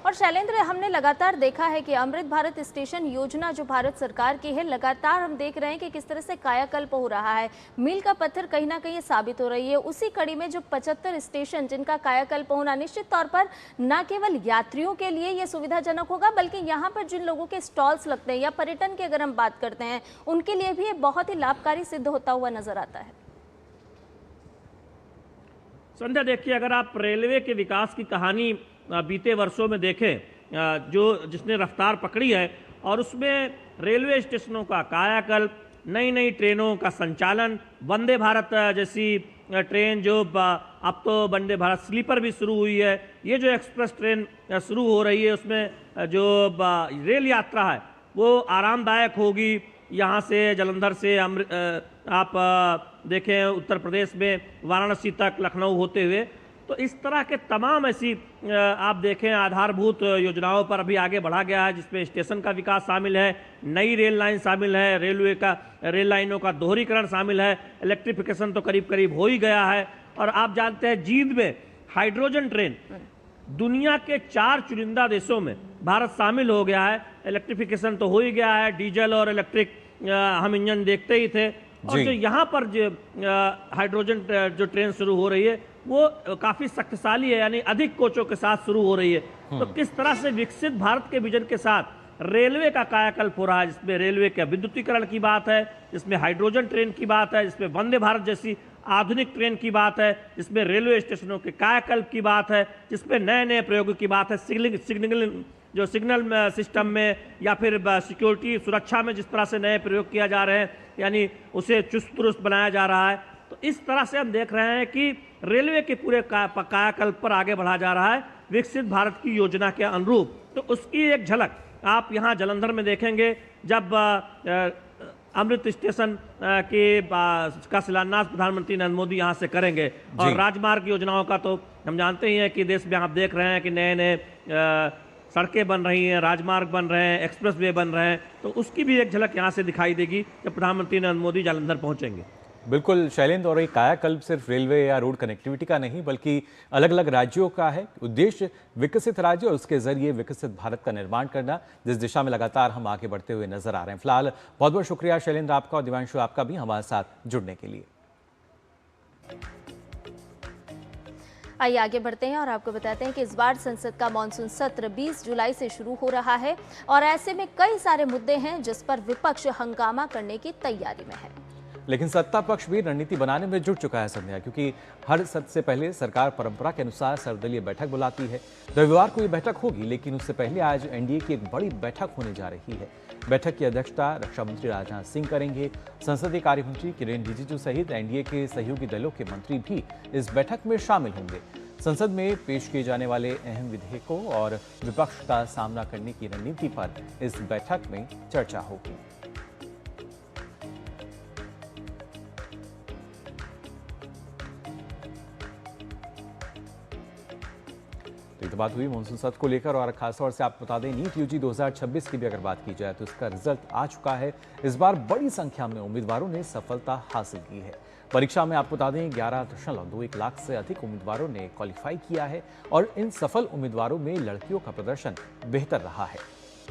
और शैलेंद्र, हमने लगातार देखा है कि अमृत भारत स्टेशन योजना जो भारत सरकार की है, लगातार हम देख रहे हैं कि किस तरह से कायाकल्प हो रहा है, मील का पत्थर कहीं ना कहीं साबित हो रही है। उसी कड़ी में जो 75 स्टेशन जिनका कायाकल्प होना निश्चित तौर पर न केवल यात्रियों के लिए ये सुविधाजनक होगा, बल्कि यहाँ पर जिन लोगों के स्टॉल्स लगते हैं या पर्यटन की अगर हम बात करते हैं, उनके लिए भी ये बहुत ही लाभकारी सिद्ध होता हुआ नजर आता है। संध्या, देखिए, अगर आप रेलवे के विकास की कहानी बीते वर्षों में देखें, जिसने रफ्तार पकड़ी है, और उसमें रेलवे स्टेशनों का कायाकल्प, नई नई ट्रेनों का संचालन, वंदे भारत जैसी ट्रेन जो अब तो वंदे भारत स्लीपर भी शुरू हुई है, ये जो एक्सप्रेस ट्रेन शुरू हो रही है उसमें जो रेल यात्रा है वो आरामदायक होगी। यहाँ से जालंधर से आप देखें उत्तर प्रदेश में वाराणसी तक, लखनऊ होते हुए, तो इस तरह के तमाम ऐसी आप देखें आधारभूत योजनाओं पर अभी आगे बढ़ा गया है, जिसमें स्टेशन का विकास शामिल है, नई रेल लाइन शामिल है, रेल लाइनों का दोहरीकरण शामिल है, इलेक्ट्रिफिकेशन तो करीब करीब हो ही गया है। और आप जानते हैं जींद में हाइड्रोजन ट्रेन, दुनिया के 4 चुनिंदा देशों में भारत शामिल हो गया है। इलेक्ट्रिफिकेशन तो हो ही गया है, डीजल और इलेक्ट्रिक हम इंजन देखते ही थे, और जो यहाँ पर जो हाइड्रोजन जो ट्रेन शुरू हो रही है वो काफी शक्तिशाली है, यानी अधिक कोचों के साथ शुरू हो रही है। तो किस तरह से विकसित भारत के विजन के साथ रेलवे का कायाकल्प हो रहा है, जिसमें रेलवे के विद्युतीकरण की बात है, जिसमें हाइड्रोजन ट्रेन की बात है, जिसमें वंदे भारत जैसी आधुनिक ट्रेन की बात है, जिसमें रेलवे स्टेशनों के कायाकल्प की बात है, जिसमें नए नए प्रयोगों की बात है, सिग्नल सिस्टम में या फिर सिक्योरिटी सुरक्षा में जिस तरह से नए प्रयोग किया जा रहे हैं, यानी उसे चुस्त दुरुस्त बनाया जा रहा है। तो इस तरह से हम देख रहे हैं कि रेलवे के पूरे कायाकल्प पर आगे बढ़ा जा रहा है विकसित भारत की योजना के अनुरूप। तो उसकी एक झलक आप यहाँ जालंधर में देखेंगे, जब अमृत स्टेशन का शिलान्यास प्रधानमंत्री नरेंद्र मोदी यहाँ से करेंगे। और राजमार्ग योजनाओं का तो हम जानते ही हैं कि देश में आप देख रहे हैं कि नए नए सड़कें बन रही हैं, राजमार्ग बन रहे हैं, एक्सप्रेस वे बन रहे हैं, तो उसकी भी एक झलक यहाँ से दिखाई देगी जब प्रधानमंत्री नरेंद्र मोदी जालंधर पहुँचेंगे। बिल्कुल शैलेंद्र, और ये कायाकल्प सिर्फ रेलवे या रोड कनेक्टिविटी का नहीं बल्कि अलग अलग राज्यों का है। उद्देश्य विकसित राज्य और उसके जरिए विकसित भारत का निर्माण करना, जिस दिशा में लगातार हम आगे बढ़ते हुए नजर आ रहे हैं। फिलहाल बहुत बहुत शुक्रिया शैलेंद्र आपका और दिवांशु आपका भी हमारे साथ जुड़ने के लिए। आइए आगे बढ़ते हैं और आपको बताते हैं कि इस बार संसद का मॉनसून सत्र 20 जुलाई से शुरू हो रहा है और ऐसे में कई सारे मुद्दे हैं जिस पर विपक्ष हंगामा करने की तैयारी में है। लेकिन सत्ता पक्ष भी रणनीति बनाने में जुट चुका है संध्या, क्योंकि हर सत्र से पहले सरकार परंपरा के अनुसार सर्वदलीय बैठक बुलाती है। रविवार को ये बैठक होगी, लेकिन उससे पहले आज एनडीए की एक बड़ी बैठक होने जा रही है। बैठक की अध्यक्षता रक्षा मंत्री राजनाथ सिंह करेंगे। संसदीय कार्य मंत्री किरेन रिजिजू सहित एनडीए के सहयोगी दलों के मंत्री भी इस बैठक में शामिल होंगे। संसद में पेश किए जाने वाले अहम विधेयकों और विपक्ष का सामना करने की रणनीति पर इस बैठक में चर्चा होगी। तो बात हुई मानसून सत्र को लेकर, और खासतौर से आपको बता दें नीट यूजी 2026 की भी अगर बात की जाए तो इसका रिजल्ट आ चुका है। इस बार बड़ी संख्या में उम्मीदवारों ने सफलता हासिल की है। परीक्षा में आपको बता दें 11.21 लाख से अधिक उम्मीदवारों ने क्वालिफाई किया है और इन सफल उम्मीदवारों में लड़कियों का प्रदर्शन बेहतर रहा है।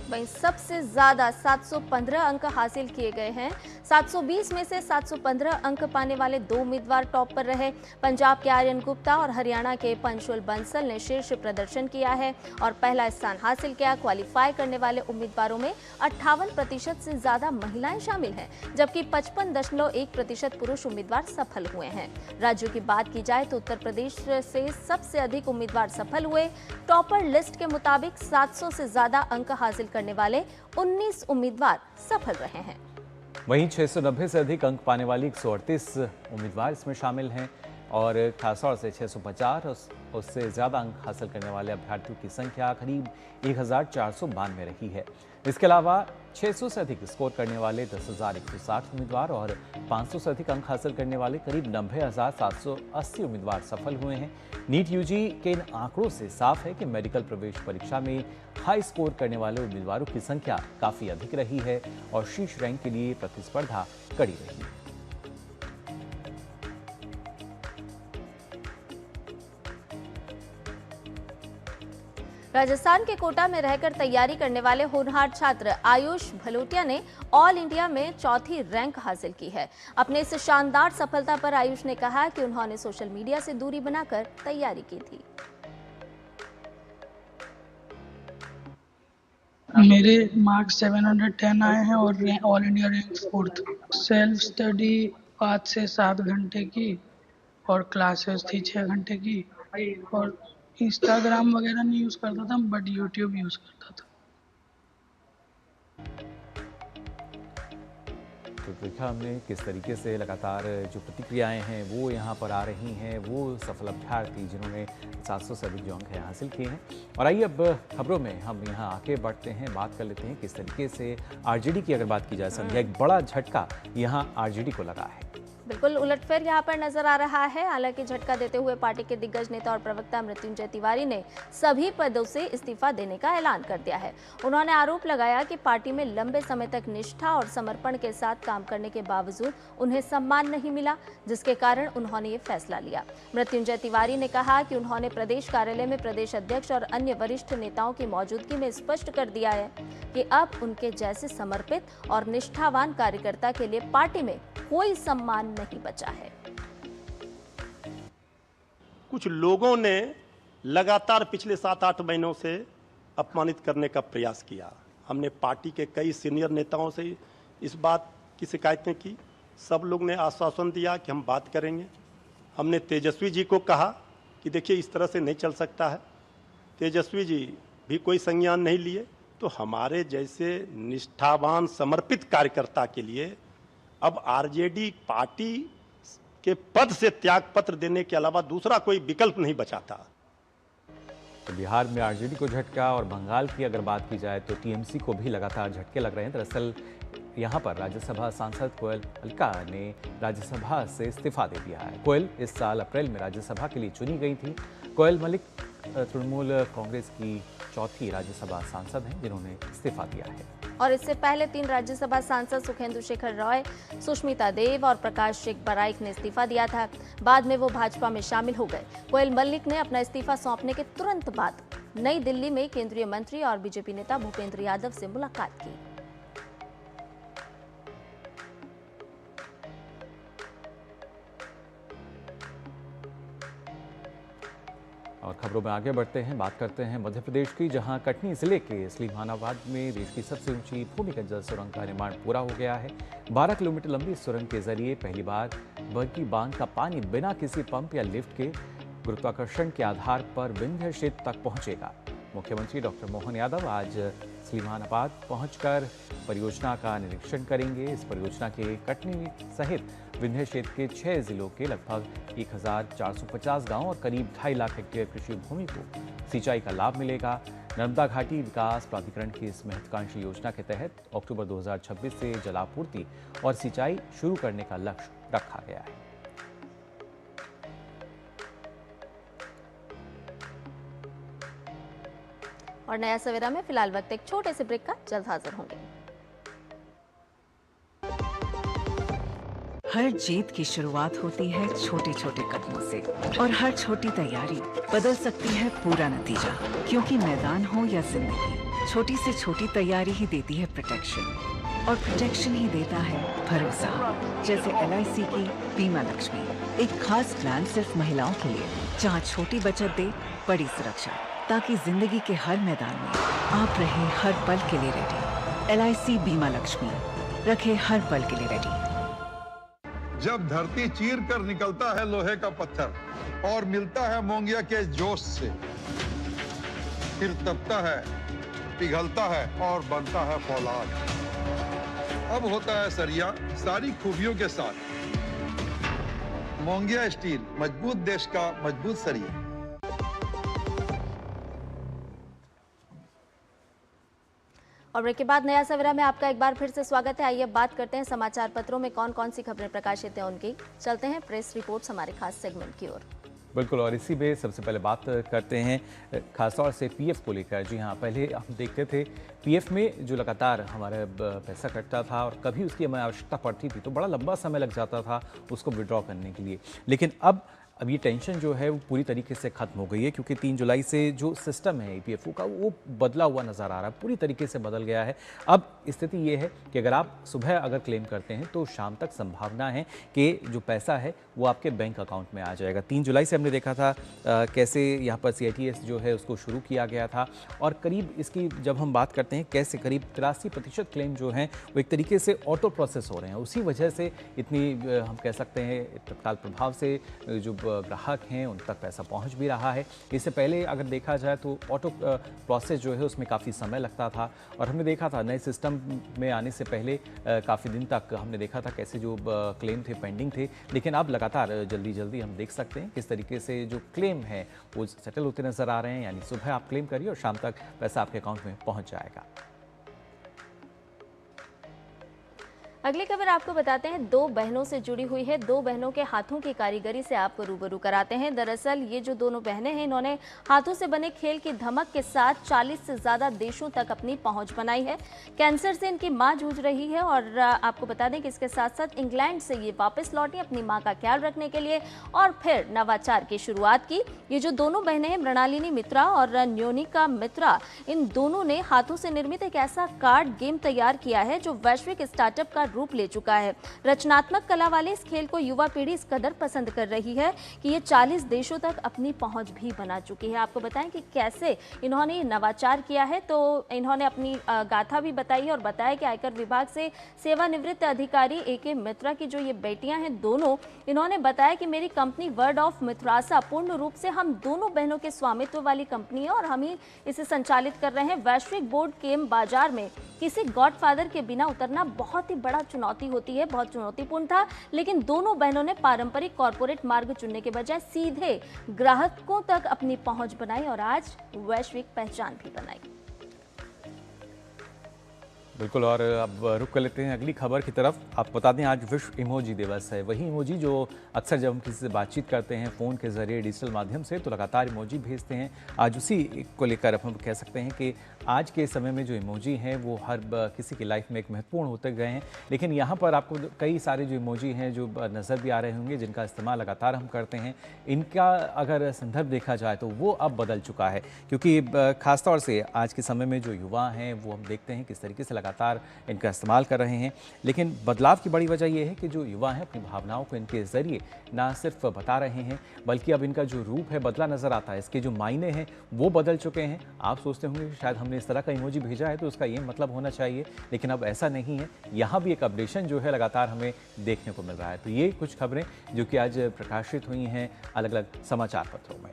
वहीं सबसे ज्यादा 715 अंक हासिल किए गए हैं। 720 में से 715 अंक पाने वाले 2 उम्मीदवार टॉप पर रहे। पंजाब के आर्यन गुप्ता और हरियाणा के पंचुल बंसल ने शीर्ष प्रदर्शन किया है और पहला स्थान हासिल किया। क्वालिफाई करने वाले उम्मीदवारों में 58% से ज्यादा महिलाएं शामिल हैं, जबकि 55.1% पुरुष उम्मीदवार सफल हुए हैं। राज्यों की बात की जाए तो उत्तर प्रदेश से सबसे अधिक उम्मीदवार सफल हुए। टॉपर लिस्ट के मुताबिक 700 से ज्यादा अंक हासिल करने वाले 19 उम्मीदवार सफल रहे हैं। वहीं 690 से अधिक अंक पाने वाली 138 उम्मीदवार इसमें शामिल हैं और खासतौर से 650 उससे ज़्यादा अंक हासिल करने वाले अभ्यर्थियों की संख्या करीब 1492 रही है। इसके अलावा 600 से अधिक स्कोर करने वाले 10,160 उम्मीदवार और 500 से अधिक अंक हासिल करने वाले करीब 90,780 उम्मीदवार सफल हुए हैं। नीट यूजी के इन आंकड़ों से साफ है कि मेडिकल प्रवेश परीक्षा में हाई स्कोर करने वाले उम्मीदवारों की संख्या काफ़ी अधिक रही है और शीर्ष रैंक के लिए प्रतिस्पर्धा कड़ी रही। राजस्थान के कोटा में रहकर तैयारी करने वाले होनहार छात्र आयुष भलोटिया ने ऑल इंडिया में चौथी रैंक हासिल की है। अपने इस शानदार सफलता पर आयुष ने कहा कि उन्होंने सोशल मीडिया से दूरी बनाकर तैयारी की थी। मेरे मार्क्स 710 आए हैं और all India rank 4th। Self study 5 से 7 घंटे की और क्लासेस थी 6 घंटे की और इंस्टाग्राम वगैरह नहीं यूज़ करता था, बट यूट्यूब यूज़ करता था। तो देखा हमने किस तरीके से लगातार जो प्रतिक्रियाएं हैं वो यहाँ पर आ रही हैं, वो सफल अभ्यर्थी जिन्होंने 700 से अधिक जो अंक हासिल किए हैं। और आइए अब खबरों में हम यहाँ आगे बढ़ते हैं, बात कर लेते हैं किस तरीके से आरजेडी की अगर बात की जाए संध्या, एक बड़ा झटका यहाँ आरजेडी को लगा है। बिल्कुल उलटफेर यहाँ पर नजर आ रहा है। हालांकि झटका देते हुए पार्टी के दिग्गज नेता और प्रवक्ता मृत्युंजय तिवारी ने सभी पदों से इस्तीफा देने का ऐलान कर दिया है। उन्होंने आरोप लगाया कि पार्टी में लंबे समय तक निष्ठा और समर्पण के साथ काम करने के बावजूद उन्हें सम्मान नहीं मिला, जिसके कारण उन्होंने ये फैसला लिया। मृत्युंजय तिवारी ने कहा कि उन्होंने प्रदेश कार्यालय में प्रदेश अध्यक्ष और अन्य वरिष्ठ नेताओं की मौजूदगी में स्पष्ट कर दिया है कि अब उनके जैसे समर्पित और निष्ठावान कार्यकर्ता के लिए पार्टी में कोई सम्मान नहीं बचा है। कुछ लोगों ने लगातार पिछले 7-8 महीनों से अपमानित करने का प्रयास किया। हमने पार्टी के कई सीनियर नेताओं से इस बात की शिकायतें की। सब लोग ने आश्वासन दिया कि हम बात करेंगे। हमने तेजस्वी जी को कहा कि देखिए इस तरह से नहीं चल सकता है। तेजस्वी जी भी कोई संज्ञान नहीं लिए। तो हमारे जैसे निष्ठावान समर्पित कार्यकर्ता के लिए अब आरजेडी पार्टी के पद से त्याग पत्र देने के अलावा दूसरा कोई विकल्प नहीं बचा था। तो बिहार में आरजेडी को झटका और बंगाल की अगर बात की जाए तो टीएमसी को भी लगातार झटके लग रहे हैं। दरअसल यहाँ पर राज्यसभा सांसद कोयल मलिक ने राज्यसभा से इस्तीफा दे दिया है। कोयल इस साल अप्रैल में राज्यसभा के लिए चुनी गई थी। कोयल मलिक तृणमूल कांग्रेस की चौथी राज्यसभा सांसद हैं जिन्होंने इस्तीफा दिया है। और इससे पहले 3 राज्यसभा सांसद सुखेंदु शेखर रॉय, सुष्मिता देव और प्रकाश शेख बराइक ने इस्तीफा दिया था। बाद में वो भाजपा में शामिल हो गए। कोयल मलिक ने अपना इस्तीफा सौंपने के तुरंत बाद नई दिल्ली में केंद्रीय मंत्री और बीजेपी नेता भूपेंद्र यादव से मुलाकात की। और खबरों में आगे बढ़ते हैं, बात करते हैं मध्य प्रदेश की, जहां कटनी जिले के स्लीमानाबाद में देश की सबसे ऊंची भूमिगत जल सुरंग का निर्माण पूरा हो गया है। 12 किलोमीटर लंबी सुरंग के जरिए पहली बार बरकी बांध का पानी बिना किसी पंप या लिफ्ट के गुरुत्वाकर्षण के आधार पर विंध्य क्षेत्र तक पहुंचेगा। मुख्यमंत्री डॉक्टर मोहन यादव आज स्लीमानाबाद पहुंचकर परियोजना का निरीक्षण करेंगे। इस परियोजना के कटनी सहित विंध्य क्षेत्र के 6 जिलों के लगभग 1450 गांव और करीब 2.5 लाख हेक्टेयर कृषि भूमि को सिंचाई का लाभ मिलेगा। नर्मदा घाटी विकास प्राधिकरण की इस महत्वाकांक्षी योजना के तहत अक्टूबर 2026 से जलापूर्ति और सिंचाई शुरू करने का लक्ष्य रखा गया है। और नया सवेरा में फिलहाल वक्त एक छोटे से ब्रेक का, जल्द हाजिर होंगे। हर जीत की शुरुआत होती है छोटे छोटे कदमों से और हर छोटी तैयारी बदल सकती है पूरा नतीजा। क्योंकि मैदान हो या जिंदगी, छोटी से छोटी तैयारी ही देती है प्रोटेक्शन, और प्रोटेक्शन ही देता है भरोसा। जैसे LIC की बीमा लक्ष्मी, एक खास प्लान सिर्फ महिलाओं के लिए, जहां छोटी बचत दे बड़ी सुरक्षा, ताकि जिंदगी के हर मैदान में आप रहे हर पल के लिए रेडी। LIC बीमा लक्ष्मी, रखे हर पल के लिए रेडी। जब धरती चीर कर निकलता है लोहे का पत्थर और मिलता है मोंगिया के जोश से, फिर तपता है, पिघलता है और बनता है फौलाद। अब होता है सरिया सारी खूबियों के साथ। मोंगिया स्टील, मजबूत देश का मजबूत सरिया। और ब्रेक के बाद नया सवेरा में आपका एक बार फिर से स्वागत है। आइए बात करते हैं समाचार पत्रों में कौन कौन सी खबरें प्रकाशित हैं उनकी। चलते हैं प्रेस रिपोर्ट्स हमारे खास सेगमेंट की ओर। बिल्कुल, और इसी में सबसे पहले बात करते हैं खासतौर से PF को लेकर। जी हाँ, पहले हम देखते थे PF में जो लगातार हमारा पैसा कटता था और कभी उसकी हमें आवश्यकता पड़ती थी तो बड़ा लंबा समय लग जाता था उसको विड्रॉ करने के लिए। लेकिन अब ये टेंशन जो है वो पूरी तरीके से खत्म हो गई है, क्योंकि 3 जुलाई से जो सिस्टम है EPFO का वो बदला हुआ नज़र आ रहा है, पूरी तरीके से बदल गया है। अब स्थिति ये है कि अगर आप सुबह अगर क्लेम करते हैं तो शाम तक संभावना है कि जो पैसा है वो आपके बैंक अकाउंट में आ जाएगा। 3 जुलाई से हमने देखा था कैसे यहाँ पर CITS जो है उसको शुरू किया गया था, और करीब इसकी जब हम बात करते हैं कैसे करीब 83% क्लेम जो हैं वो एक तरीके से ऑटो प्रोसेस हो रहे हैं। उसी वजह से इतनी हम कह सकते हैं तत्काल प्रभाव से जो ग्राहक हैं उन तक पैसा पहुंच भी रहा है। इससे पहले अगर देखा जाए तो ऑटो प्रोसेस जो है उसमें काफ़ी समय लगता था, और हमने देखा था नए सिस्टम में आने से पहले काफ़ी दिन तक हमने देखा था कैसे जो क्लेम थे पेंडिंग थे। लेकिन अब लगातार जल्दी हम देख सकते हैं किस तरीके से जो क्लेम है वो सेटल होते नज़र आ रहे हैं। यानी सुबह आप क्लेम करिए और शाम तक पैसा आपके अकाउंट में पहुँच जाएगा। अगली खबर आपको बताते हैं 2 बहनों से जुड़ी हुई है। 2 बहनों के हाथों की कारीगरी से आपको रूबरू कराते हैं। दरअसल ये जो दोनों बहनें हैं इन्होंने हाथों से बने खेल की धमक के साथ 40 से ज़्यादा देशों तक अपनी पहुंच बनाई है। कैंसर से इनकी मां जूझ रही है, और आपको बता दें कि इसके साथ साथ इंग्लैंड से ये वापस लौटी अपनी माँ का ख्याल रखने के लिए और फिर नवाचार की शुरुआत की। ये जो दोनों बहनें हैं मृणालिनी मित्रा और न्योनिका मित्रा, इन दोनों ने हाथों से निर्मित एक ऐसा कार्ड गेम तैयार किया है जो वैश्विक स्टार्टअप का रूप ले चुका है। रचनात्मक कला वाले इस खेल को युवा पीढ़ी इस कदर पसंद कर रही है कि ये 40 देशों तक अपनी पहुंच भी बना चुकी है। आपको बताएं कि कैसे इन्होंने ये नवाचार किया है, तो इन्होंने अपनी गाथा भी बताई है और बताया कि आयकर विभाग से सेवानिवृत्त अधिकारी AK मित्रा की जो ये बेटियां हैं दोनों, इन्होंने बताया कि मेरी कंपनी वर्ड ऑफ मित्रासा पूर्ण रूप से हम दोनों बहनों के स्वामित्व वाली कंपनी है और हम ही इसे संचालित कर रहे हैं। वैश्विक बोर्ड गेम बाजार में किसी गॉडफादर के बिना उतरना बहुत ही बड़ा चुनौती होती है, बहुत चुनौतीपूर्ण था। लेकिन दोनों बहनों ने पारंपरिक कॉर्पोरेट मार्ग चुनने के बजाय सीधे ग्राहकों तक अपनी पहुंच बनाई और आज वैश्विक पहचान भी बनाई। बिल्कुल, और अब रुक कर लेते हैं अगली खबर की तरफ। आपको बता दें आज विश्व इमोजी दिवस है। वही इमोजी जो अक्सर जब हम किसी से बातचीत करते हैं फ़ोन के ज़रिए डिजिटल माध्यम से तो लगातार इमोजी भेजते हैं। आज उसी को लेकर हम कह सकते हैं कि आज के समय में जो इमोजी हैं वो हर किसी की लाइफ में एक महत्वपूर्ण होते गए हैं। लेकिन यहाँ पर आपको कई सारे जो इमोजी हैं जो नज़र भी आ रहे होंगे जिनका इस्तेमाल लगातार हम करते हैं, इनका अगर संदर्भ देखा जाए तो वो अब बदल चुका है, क्योंकि ख़ासतौर से आज के समय में जो युवा हैं वो हम देखते हैं किस तरीके से लगातार इनका इस्तेमाल कर रहे हैं। लेकिन बदलाव की बड़ी वजह ये है कि जो युवा हैं अपनी भावनाओं को इनके ज़रिए ना सिर्फ बता रहे हैं बल्कि अब इनका जो रूप है बदला नज़र आता है, इसके जो मायने हैं वो बदल चुके हैं। आप सोचते होंगे कि शायद हमने इस तरह का इमोजी भेजा है तो उसका ये मतलब होना चाहिए, लेकिन अब ऐसा नहीं है। यहाँ भी एक अपडेशन जो है लगातार हमें देखने को मिल रहा है। तो ये कुछ खबरें जो कि आज प्रकाशित हुई हैं अलग अलग समाचार पत्रों में।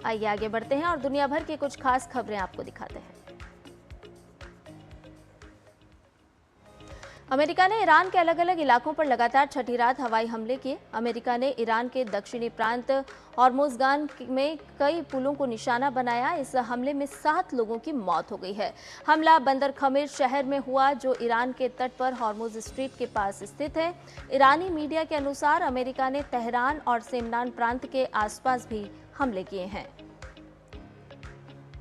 आइए आगे बढ़ते हैं और दुनिया भर की कुछ खास खबरें आपको दिखाते हैं। अमेरिका ने ईरान के अलग अलग इलाकों पर लगातार छठी रात हवाई हमले किए। अमेरिका ने ईरान के दक्षिणी प्रांत हॉर्मुज़गान में कई पुलों को निशाना बनाया। इस हमले में 7 लोगों की मौत हो गई है। हमला बंदर खमीर शहर में हुआ जो ईरान के तट पर हॉर्मुज़ स्ट्रीट के पास स्थित है। ईरानी मीडिया के अनुसार अमेरिका ने तेहरान और सेमनान प्रांत के आसपास भी हमले किए हैं।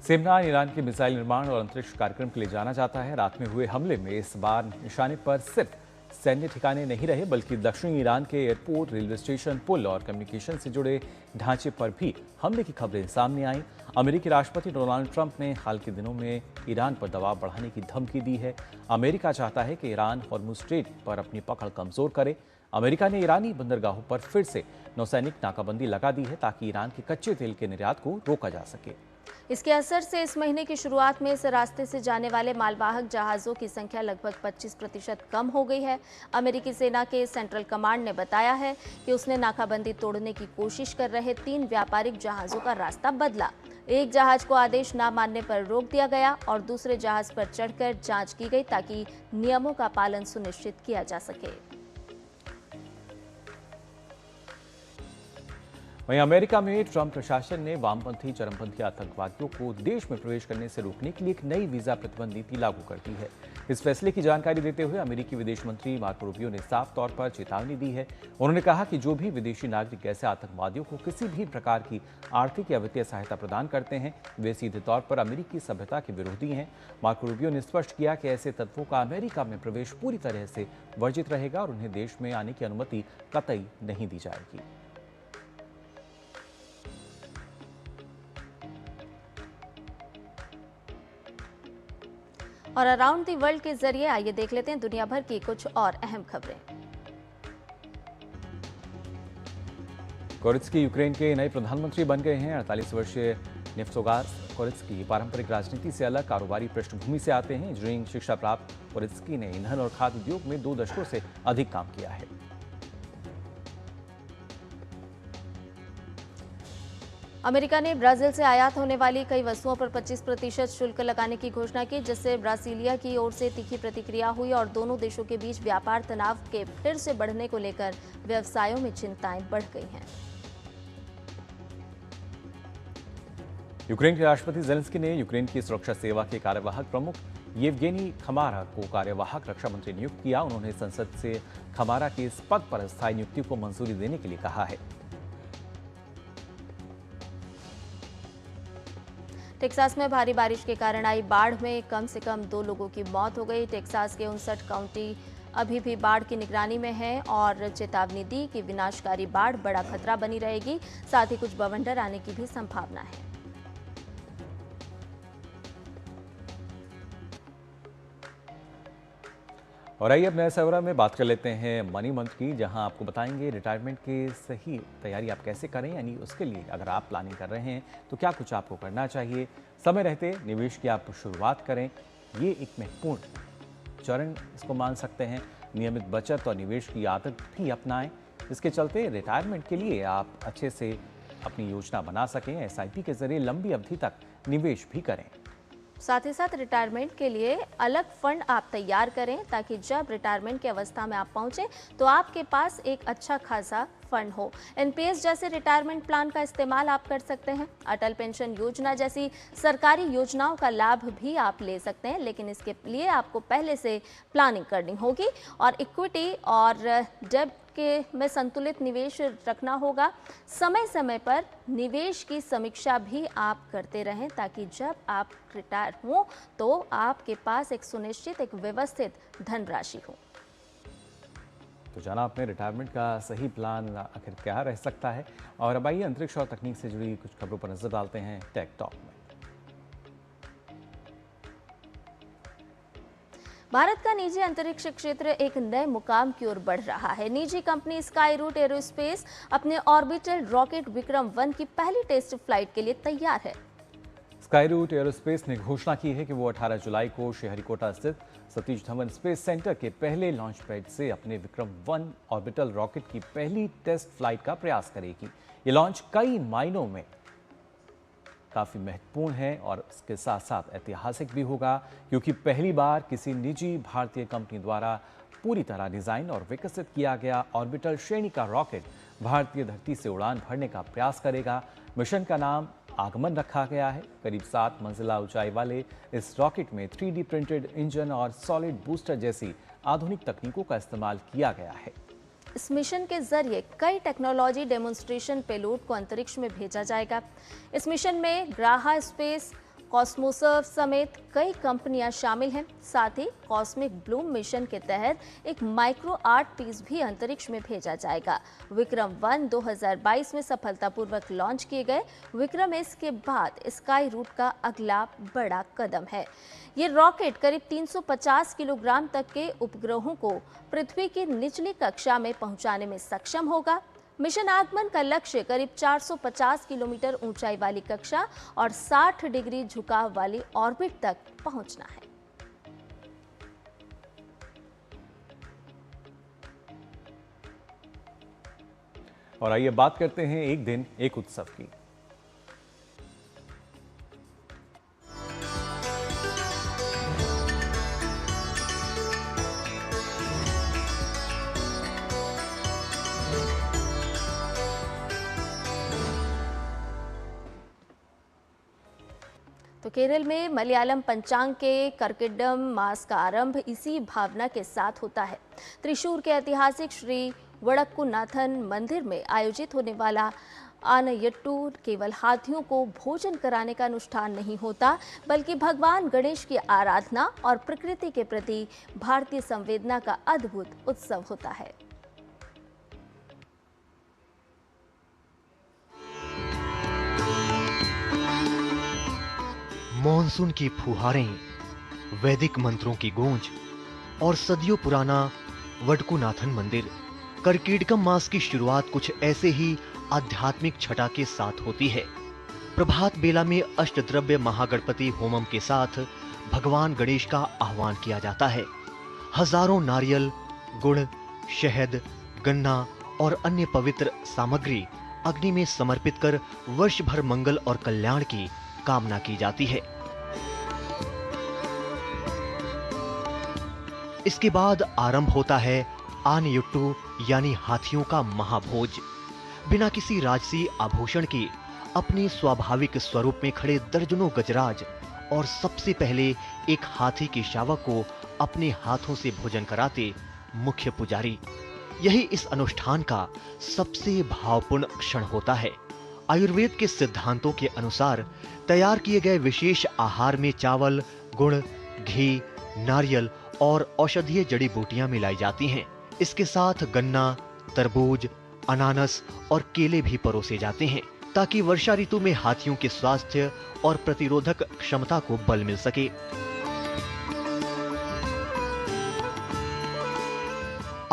सेमनान ईरान के मिसाइल निर्माण और अंतरिक्ष कार्यक्रम के लिए जाना जाता है। रात में हुए हमले में इस बार निशाने पर सिर्फ सैन्य ठिकाने नहीं रहे, बल्कि दक्षिणी ईरान के एयरपोर्ट, रेलवे स्टेशन, पुल और कम्युनिकेशन से जुड़े ढांचे पर भी हमले की खबरें सामने आईं। अमेरिकी राष्ट्रपति डोनाल्ड ट्रंप ने हाल के दिनों में ईरान पर दबाव बढ़ाने की धमकी दी है। अमेरिका चाहता है कि ईरान हॉर्मुज़ स्ट्रेट पर अपनी पकड़ कमजोर करे। अमेरिका ने ईरानी बंदरगाहों पर फिर से नौसैनिक नाकाबंदी लगा दी है, ताकि ईरान के कच्चे तेल के निर्यात को रोका जा सके। इसके असर से इस महीने की शुरुआत में इस रास्ते से जाने वाले मालवाहक जहाज़ों की संख्या लगभग 25% कम हो गई है। अमेरिकी सेना के सेंट्रल कमांड ने बताया है कि उसने नाकाबंदी तोड़ने की कोशिश कर रहे 3 व्यापारिक जहाज़ों का रास्ता बदला। एक जहाज को आदेश न मानने पर रोक दिया गया और दूसरे जहाज पर चढ़कर जांच की गई, ताकि नियमों का पालन सुनिश्चित किया जा सके। वहीं अमेरिका में ट्रंप प्रशासन ने वामपंथी चरमपंथी आतंकवादियों को देश में प्रवेश करने से रोकने के लिए एक नई वीजा प्रतिबंध नीति लागू कर दी है। इस फैसले की जानकारी देते हुए अमेरिकी विदेश मंत्री मार्को रूबियो ने साफ तौर पर चेतावनी दी है। उन्होंने कहा कि जो भी विदेशी नागरिक ऐसे आतंकवादियों को किसी भी प्रकार की आर्थिक या वित्तीय सहायता प्रदान करते हैं, वे सीधे तौर पर अमेरिकी सभ्यता के विरोधी हैं। मार्को रूबियो ने स्पष्ट किया कि ऐसे तत्वों का अमेरिका में प्रवेश पूरी तरह से वर्जित रहेगा और उन्हें देश में आने की अनुमति कतई नहीं दी जाएगी। और अराउंड द वर्ल्ड के जरिए आइए देख लेते हैं दुनिया भर की कुछ और अहम खबरें। कोरित्स्की यूक्रेन के नए प्रधानमंत्री बन गए हैं। 48 वर्षीय नेफ्टोगार कोरित्स्की पारंपरिक राजनीति से अलग कारोबारी पृष्ठभूमि से आते हैं। इंजीनियरिंग शिक्षा प्राप्त कोरित्स्की ने ईंधन और खाद्य उद्योग में 2 दशकों से अधिक काम किया है। अमेरिका ने ब्राजील से आयात होने वाली कई वस्तुओं पर 25% शुल्क लगाने की घोषणा की, जिससे ब्राजीलिया की ओर से तीखी प्रतिक्रिया हुई और दोनों देशों के बीच व्यापार तनाव के फिर से बढ़ने को लेकर व्यवसायों में चिंताएं बढ़ गई हैं। यूक्रेन के राष्ट्रपति जेलेंस्की ने यूक्रेन की सुरक्षा सेवा के कार्यवाहक प्रमुख येवगेनी खमारा को कार्यवाहक रक्षा मंत्री नियुक्त किया। उन्होंने संसद से खमारा के इस पद पर स्थायी नियुक्ति को मंजूरी देने के लिए कहा है। टेक्सास में भारी बारिश के कारण आई बाढ़ में कम से कम 2 लोगों की मौत हो गई। टेक्सास के 59 काउंटी अभी भी बाढ़ की निगरानी में है और चेतावनी दी कि विनाशकारी बाढ़ बड़ा खतरा बनी रहेगी। साथ ही कुछ बवंडर आने की भी संभावना है। और आइए अब नए सवरा में बात कर लेते हैं मनी मंथ की, जहां आपको बताएंगे रिटायरमेंट की सही तैयारी आप कैसे करें। यानी उसके लिए अगर आप प्लानिंग कर रहे हैं तो क्या कुछ आपको करना चाहिए। समय रहते निवेश की आप शुरुआत करें, ये एक महत्वपूर्ण चरण इसको मान सकते हैं। नियमित बचत और निवेश की आदत भी अपनाएं, इसके चलते रिटायरमेंट के लिए आप अच्छे से अपनी योजना बना सकें। SIP के जरिए लंबी अवधि तक निवेश भी करें। साथ ही साथ रिटायरमेंट के लिए अलग फंड आप तैयार करें, ताकि जब रिटायरमेंट की अवस्था में आप पहुंचे तो आपके पास एक अच्छा खासा फंड हो। NPS जैसे रिटायरमेंट प्लान का इस्तेमाल आप कर सकते हैं। अटल पेंशन योजना जैसी सरकारी योजनाओं का लाभ भी आप ले सकते हैं, लेकिन इसके लिए आपको पहले से प्लानिंग करनी होगी और इक्विटी और डेब्ट में संतुलित निवेश रखना होगा। समय समय पर निवेश की समीक्षा भी आप करते रहें, ताकि जब आप रिटायर हों तो आपके पास एक सुनिश्चित, एक व्यवस्थित धनराशि हो। तो जाना आपने रिटायरमेंट का सही प्लान आखिर क्या रह सकता है। और अब आइए अंतरिक्ष और तकनीक से जुड़ी कुछ खबरों पर नजर डालते हैं टेक टॉक में। भारत का निजी अंतरिक्ष क्षेत्र एक नए मुकाम की ओर बढ़ रहा है। निजी कंपनी स्काई रूट एरोस्पेस अपने ऑर्बिटल रॉकेट विक्रम 1 की पहली टेस्ट फ्लाइट के लिए तैयार है। स्काई रूट एरोस्पेस ने घोषणा की है कि वो 18 जुलाई को श्रीहरिकोटा स्थित सतीश धवन स्पेस सेंटर के पहले लॉन्च पैड से अपने विक्रम 1 ऑर्बिटल रॉकेट की पहली टेस्ट फ्लाइट का प्रयास करेगी। ये लॉन्च कई मायनों में काफ़ी महत्वपूर्ण है और इसके साथ साथ ऐतिहासिक भी होगा, क्योंकि पहली बार किसी निजी भारतीय कंपनी द्वारा पूरी तरह डिज़ाइन और विकसित किया गया ऑर्बिटल श्रेणी का रॉकेट भारतीय धरती से उड़ान भरने का प्रयास करेगा। मिशन का नाम आगमन रखा गया है। करीब 7 मंजिला ऊंचाई वाले इस रॉकेट में 3D प्रिंटेड इंजन और सॉलिड बूस्टर जैसी आधुनिक तकनीकों का इस्तेमाल किया गया है। इस मिशन के जरिए कई टेक्नोलॉजी डेमोन्स्ट्रेशन पेलोड को अंतरिक्ष में भेजा जाएगा। इस मिशन में ग्राहा स्पेस कॉस्मोसर्व समेत कई कंपनियां शामिल हैं। साथ ही कॉस्मिक ब्लूम मिशन के तहत एक माइक्रो आर्ट पीस भी अंतरिक्ष में भेजा जाएगा। विक्रम 1 2022 में सफलतापूर्वक लॉन्च किए गए विक्रम एस के बाद स्काई रूट का अगला बड़ा कदम है। ये रॉकेट करीब 350 किलोग्राम तक के उपग्रहों को पृथ्वी की निचली कक्षा में पहुंचाने में सक्षम होगा। मिशन आगमन का लक्ष्य करीब 450 किलोमीटर ऊंचाई वाली कक्षा और 60 डिग्री झुकाव वाली ऑर्बिट तक पहुंचना है। और आइए बात करते हैं एक दिन एक उत्सव की। तो केरल में मलयालम पंचांग के कर्किडम मास का आरंभ इसी भावना के साथ होता है। त्रिशूर के ऐतिहासिक श्री वडक्कुनाथन मंदिर में आयोजित होने वाला आनयट्टू केवल हाथियों को भोजन कराने का अनुष्ठान नहीं होता, बल्कि भगवान गणेश की आराधना और प्रकृति के प्रति भारतीय संवेदना का अद्भुत उत्सव होता है। मॉनसून की फुहारें, वैदिक मंत्रों की गूंज और सदियों पुराना वडक्कुनाथन मंदिर। कर्किडकम मास की शुरुआत कुछ ऐसे ही आध्यात्मिक छटा के साथ होती है। प्रभात बेला में अष्टद्रव्य महागणपति होमम के साथ भगवान गणेश का आह्वान किया जाता है। हजारों नारियल, गुड़, शहद, गन्ना और अन्य पवित्र सामग्री अग्नि में समर्पित कर वर्ष भर मंगल और कल्याण की कामना की जाती है। इसके बाद आरंभ होता है आनयुट्टू यानी हाथियों का महाभोज। बिना किसी राजसी आभूषण के अपने स्वाभाविक स्वरूप में खड़े दर्जनों गजराज और सबसे पहले एक हाथी के शावक को अपने हाथों से भोजन कराते मुख्य पुजारी। यही इस अनुष्ठान का सबसे भावपूर्ण क्षण होता है। आयुर्वेद के सिद्धांतों के अनुसार तैयार किए गए विशेष आहार में चावल, गुड़, घी, नारियल और औषधीय जड़ी बूटियां मिलाई जाती हैं। इसके साथ गन्ना, तरबूज, अनानास और केले भी परोसे जाते हैं ताकि वर्षा ऋतु में हाथियों के स्वास्थ्य और प्रतिरोधक क्षमता को बल मिल सके।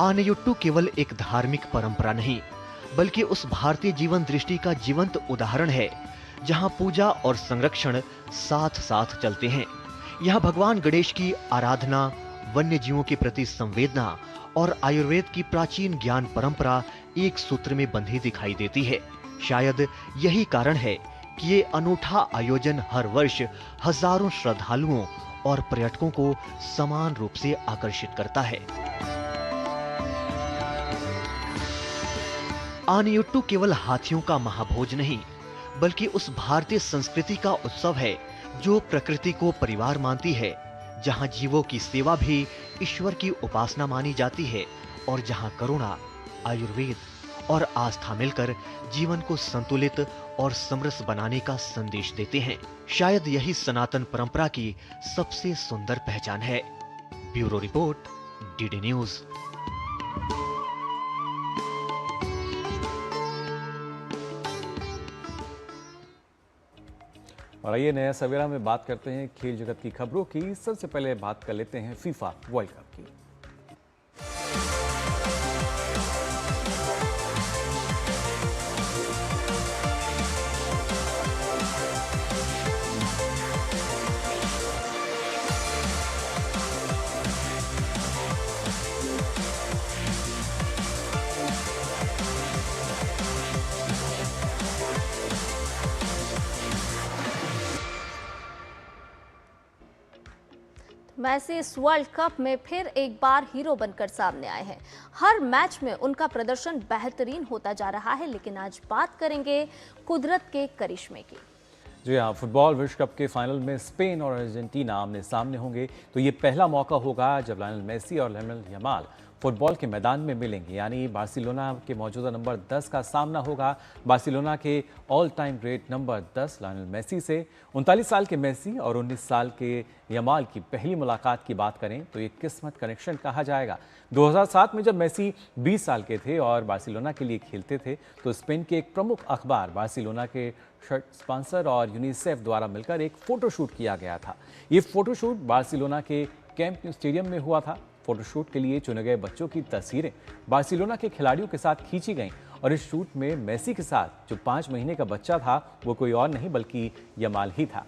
आनयुट्टू केवल एक धार्मिक परंपरा नहीं, बल्कि उस भारतीय जीवन दृष्टि का जीवंत उदाहरण है जहां पूजा और संरक्षण साथ साथ चलते हैं। यहां भगवान गणेश की आराधना, वन्य जीवों के प्रति संवेदना और आयुर्वेद की प्राचीन ज्ञान परंपरा एक सूत्र में बंधी दिखाई देती है। शायद यही कारण है कि ये अनूठा आयोजन हर वर्ष हजारों श्रद्धालुओं और पर्यटकों को समान रूप से आकर्षित करता है। आनयुट्टू केवल हाथियों का महाभोज नहीं, बल्कि उस भारतीय संस्कृति का उत्सव है जो प्रकृति को परिवार मानती है, जहां जीवों की सेवा भी ईश्वर की उपासना मानी जाती है और जहां करुणा, आयुर्वेद और आस्था मिलकर जीवन को संतुलित और समरस बनाने का संदेश देते हैं। शायद यही सनातन परंपरा की सबसे सुंदर पहचान है। Bureau report, DD news. और आइए नया सवेरा में बात करते हैं खेल जगत की खबरों की। सबसे पहले बात कर लेते हैं फीफा वर्ल्ड कप की। मैसी इस वर्ल्ड कप में फिर एक बार हीरो बनकर सामने आए हैं। हर मैच में उनका प्रदर्शन बेहतरीन होता जा रहा है, लेकिन आज बात करेंगे कुदरत के करिश्मे की। जी हाँ, फुटबॉल विश्व कप के फाइनल में स्पेन और अर्जेंटीना आमने सामने होंगे। तो ये पहला मौका होगा जब लायनल मेसी और लियोनेल यमाल फुटबॉल के मैदान में मिलेंगे, यानी बार्सिलोना के मौजूदा नंबर 10 का सामना होगा बार्सिलोना के all time great number 10 Lionel Messi से। 39 साल के मेसी और 19 साल के यमाल की पहली मुलाकात की बात करें तो ये किस्मत कनेक्शन कहा जाएगा। 2007 में जब मेसी 20 साल के थे और बार्सिलोना के लिए खेलते थे तो स्पेन के एक प्रमुख अखबार बार्सिलोना के शर्ट स्पॉन्सर और यूनिसेफ द्वारा मिलकर एक फोटोशूट किया गया था। ये फोटोशूट बार्सिलोना के कैंप न्यू स्टेडियम में हुआ था। फोटोशूट के लिए चुने गए बच्चों की तस्वीरें बार्सिलोना के खिलाड़ियों के साथ खींची गईं और इस शूट में मेसी के साथ जो 5 महीने का बच्चा था वो कोई और नहीं बल्कि यमाल ही था।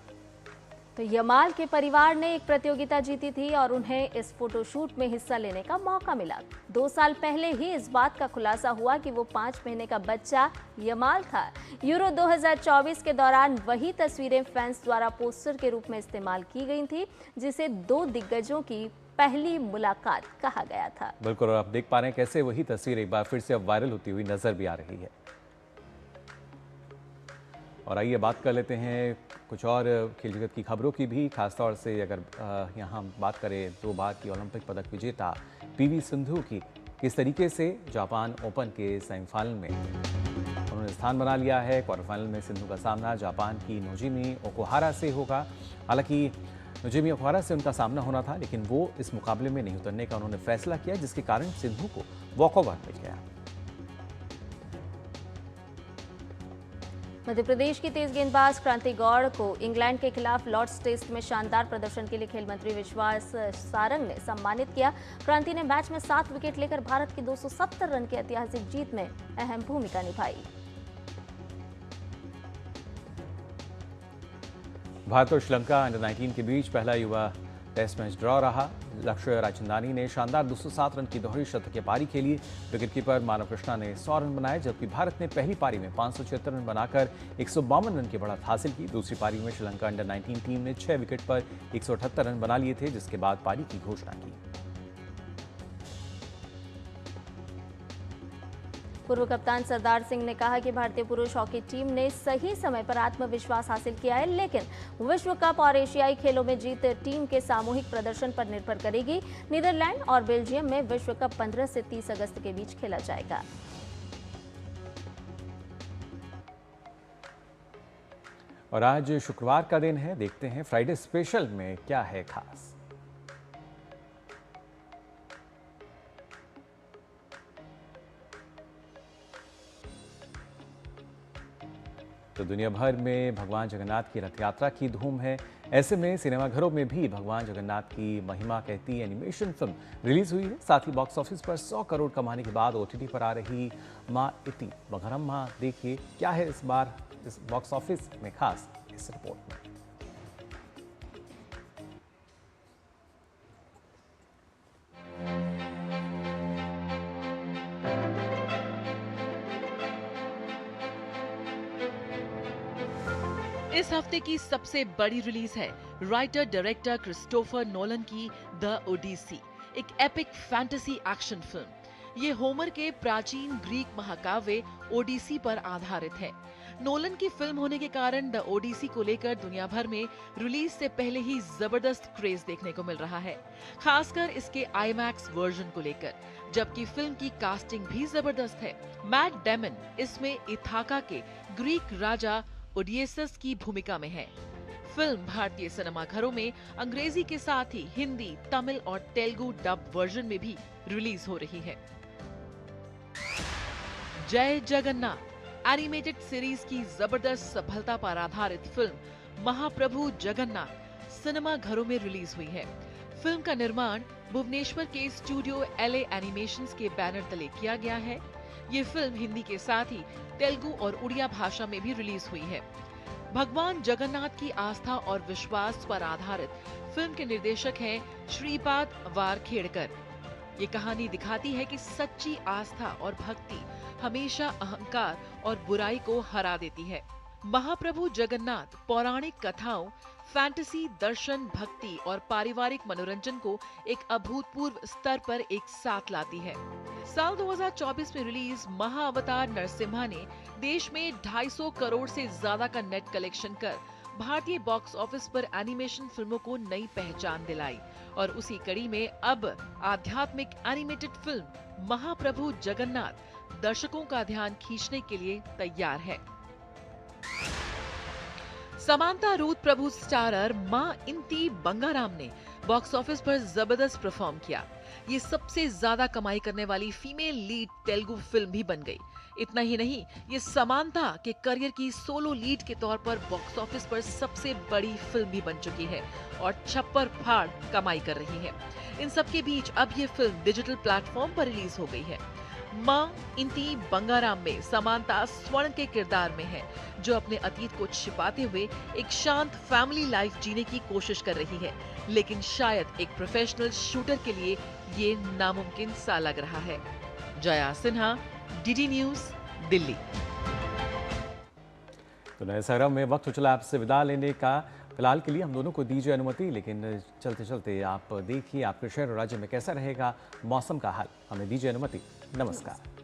तो यमाल के परिवार ने एक प्रतियोगिता जीती थी और उन्हें इस फोटोशूट में हिस्सा लेने का मौका मिला। 2 साल पहले ही इस बात का खुलासा हुआ कि वो 5 महीने का बच्चा यमाल था। यूरो 2024 के दौरान वही तस्वीरें फैंस द्वारा पोस्टर के रूप में इस्तेमाल की गई थी, जिसे 2 दिग्गजों की पहली मुलाकात कहा गया था। बिल्कुल, और आप देख पा रहे हैं कैसे वही तस्वीर एक बार फिर से अब वायरल होती हुई नजर भी आ रही है। और आइए बात कर लेते हैं कुछ और खेल जगत की खबरों की भी, खासतौर से अगर यहाँ बात करें 2 बार की ओलंपिक पदक विजेता पीवी सिंधु की, किस तरीके से जापान ओपन के सेमीफाइनल में उन्होंने स्थान बना लिया है। क्वार्टर फाइनल में सिंधु का सामना जापान की नोजोमी ओकुहारा से होगा। हालांकि नोजोमी ओकुहारा से उनका सामना होना था, लेकिन वो इस मुकाबले में नहीं उतरने का उन्होंने फैसला किया, जिसके कारण सिंधु को वॉकओवर मिल गया। मध्य प्रदेश की तेज गेंदबाज क्रांति गौड़ को इंग्लैंड के खिलाफ लॉर्ड्स टेस्ट में शानदार प्रदर्शन के लिए खेल मंत्री विश्वास सारंग ने सम्मानित किया। क्रांति ने मैच में 7 विकेट लेकर भारत की 270 रन की ऐतिहासिक जीत में अहम भूमिका निभाई। भारत और श्रीलंका अंडर 19 के बीच पहला युवा टेस्ट मैच ड्रॉ रहा। लक्ष्य रायचंदानी ने शानदार 207 रन की दोहरी शतकीय पारी खेली। विकेटकीपर मानव कृष्णा ने 100 रन बनाए, जबकि भारत ने पहली पारी में 576 रन बनाकर 152 रन की बढ़त हासिल की। दूसरी पारी में श्रीलंका अंडर 19 टीम ने 6 विकेट पर 178 रन बना लिए थे, जिसके बाद पारी की घोषणा की। पूर्व कप्तान सरदार सिंह ने कहा कि भारतीय पुरुष हॉकी टीम ने सही समय पर आत्मविश्वास हासिल किया है, लेकिन विश्व कप और एशियाई खेलों में जीत टीम के सामूहिक प्रदर्शन पर निर्भर करेगी। नीदरलैंड और बेल्जियम में विश्व कप 15 से 30 अगस्त के बीच खेला जाएगा। और आज शुक्रवार का दिन है, देखते हैं फ्राइडे स्पेशल में क्या है खास। तो दुनिया भर में भगवान जगन्नाथ की रथ यात्रा की धूम है। ऐसे में सिनेमाघरों में भी भगवान जगन्नाथ की महिमा कहती एनिमेशन फिल्म रिलीज हुई है। साथ ही बॉक्स ऑफिस पर 100 करोड़ कमाने के बाद ओटीटी पर आ रही माँ इति बघरम्मा, देखिए क्या है इस बार इस बॉक्स ऑफिस में खास इस रिपोर्ट में। इस हफ्ते की सबसे बड़ी रिलीज है राइटर डायरेक्टर क्रिस्टोफर नोलन की द ओडिसी, एक एपिक फैंटेसी एक्शन फिल्म। ये होमर के प्राचीन ग्रीक महाकाव्य ओडिसी पर आधारित है। नोलन की फिल्म होने के कारण द ओडिसी को लेकर दुनिया भर में रिलीज से पहले ही जबरदस्त क्रेज देखने को मिल रहा है, खासकर इसके आईमैक्स वर्जन को लेकर, जबकि फिल्म की कास्टिंग भी जबरदस्त है। मैट डेमन इसमें इथाका के ग्रीक राजा ओडियसस की भूमिका में है। फिल्म भारतीय सिनेमाघरों में अंग्रेजी के साथ ही हिंदी, तमिल और तेलुगु डब वर्जन में भी रिलीज हो रही है। जय जगन्नाथ एनिमेटेड सीरीज की जबरदस्त सफलता पर आधारित फिल्म महाप्रभु जगन्नाथ सिनेमाघरों में रिलीज हुई है। फिल्म का निर्माण भुवनेश्वर के स्टूडियो LA एनिमेशंस के बैनर तले किया गया है। ये फिल्म हिंदी के साथ ही तेलुगु और उड़िया भाषा में भी रिलीज हुई है। भगवान जगन्नाथ की आस्था और विश्वास पर आधारित फिल्म के निर्देशक हैं श्रीपाद वारखेड़कर। ये कहानी दिखाती है कि सच्ची आस्था और भक्ति हमेशा अहंकार और बुराई को हरा देती है। महाप्रभु जगन्नाथ पौराणिक कथाओं, फैंटेसी, दर्शन, भक्ति और पारिवारिक मनोरंजन को एक अभूतपूर्व स्तर पर एक साथ लाती है। साल 2024 में रिलीज महाअवतार नरसिम्हा ने देश में 250 करोड़ से ज्यादा का नेट कलेक्शन कर भारतीय बॉक्स ऑफिस पर एनिमेशन फिल्मों को नई पहचान दिलाई और उसी कड़ी में अब आध्यात्मिक एनिमेटेड फिल्म महाप्रभु जगन्नाथ दर्शकों का ध्यान खींचने के लिए तैयार है। समांता रूथ प्रभु स्टारर मां इंती बंगाराम ने बॉक्स ऑफिस पर जबरदस्त परफॉर्म किया। ये सबसे ज्यादा कमाई करने वाली फीमेल लीड तेलुगु फिल्म भी बन गई। इतना ही नहीं, ये समांता के करियर की सोलो लीड के तौर पर बॉक्स ऑफिस पर सबसे बड़ी फिल्म भी बन चुकी है और छप्पर फाड़ कमाई कर रही है। इन सब के बीच अब ये फिल्म डिजिटल प्लेटफॉर्म पर रिलीज हो गई है। मां इंती बंगाराम में समांता स्वर्ण के किरदार में है, जो अपने अतीत को छिपाते हुए एक शांत फैमिली लाइफ जीने की कोशिश कर रही है, लेकिन शायद एक प्रोफेशनल शूटर के लिए ये नामुमकिन सा लग रहा है। Jaya Sinha, DD news, Delhi. तो नए सरगम में वक्त हो चला आपसे विदा लेने का। फिलहाल के लिए हम दोनों को दीजिए अनुमति, लेकिन चलते चलते आप देखिए आपके शहर और राज्य में कैसा रहेगा मौसम का हाल। हमें दीजिए अनुमति। नमस्कार।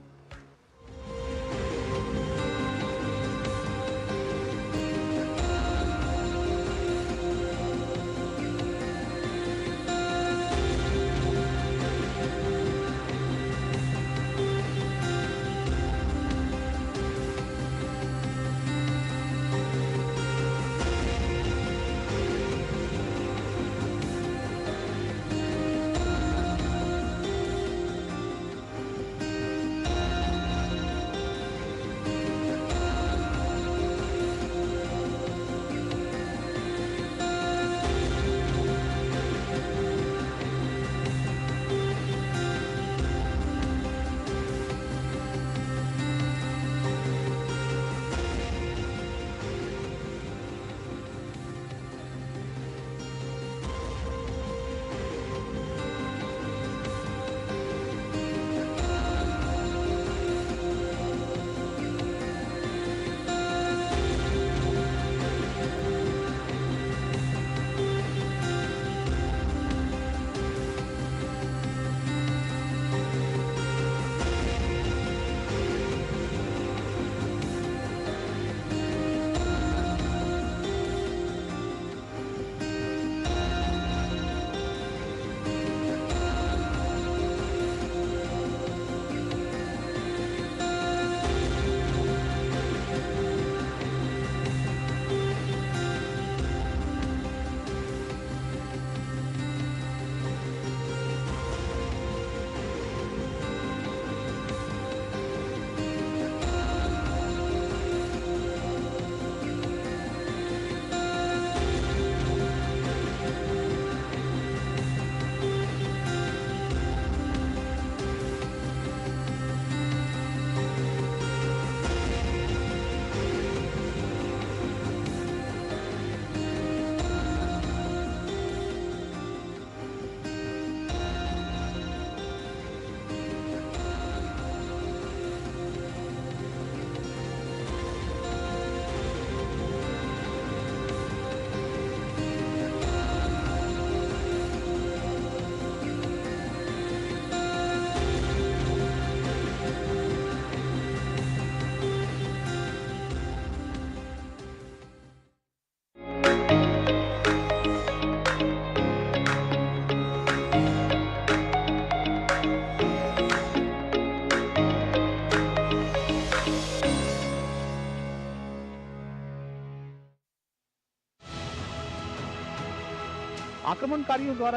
आक्रमणकारियों द्वारा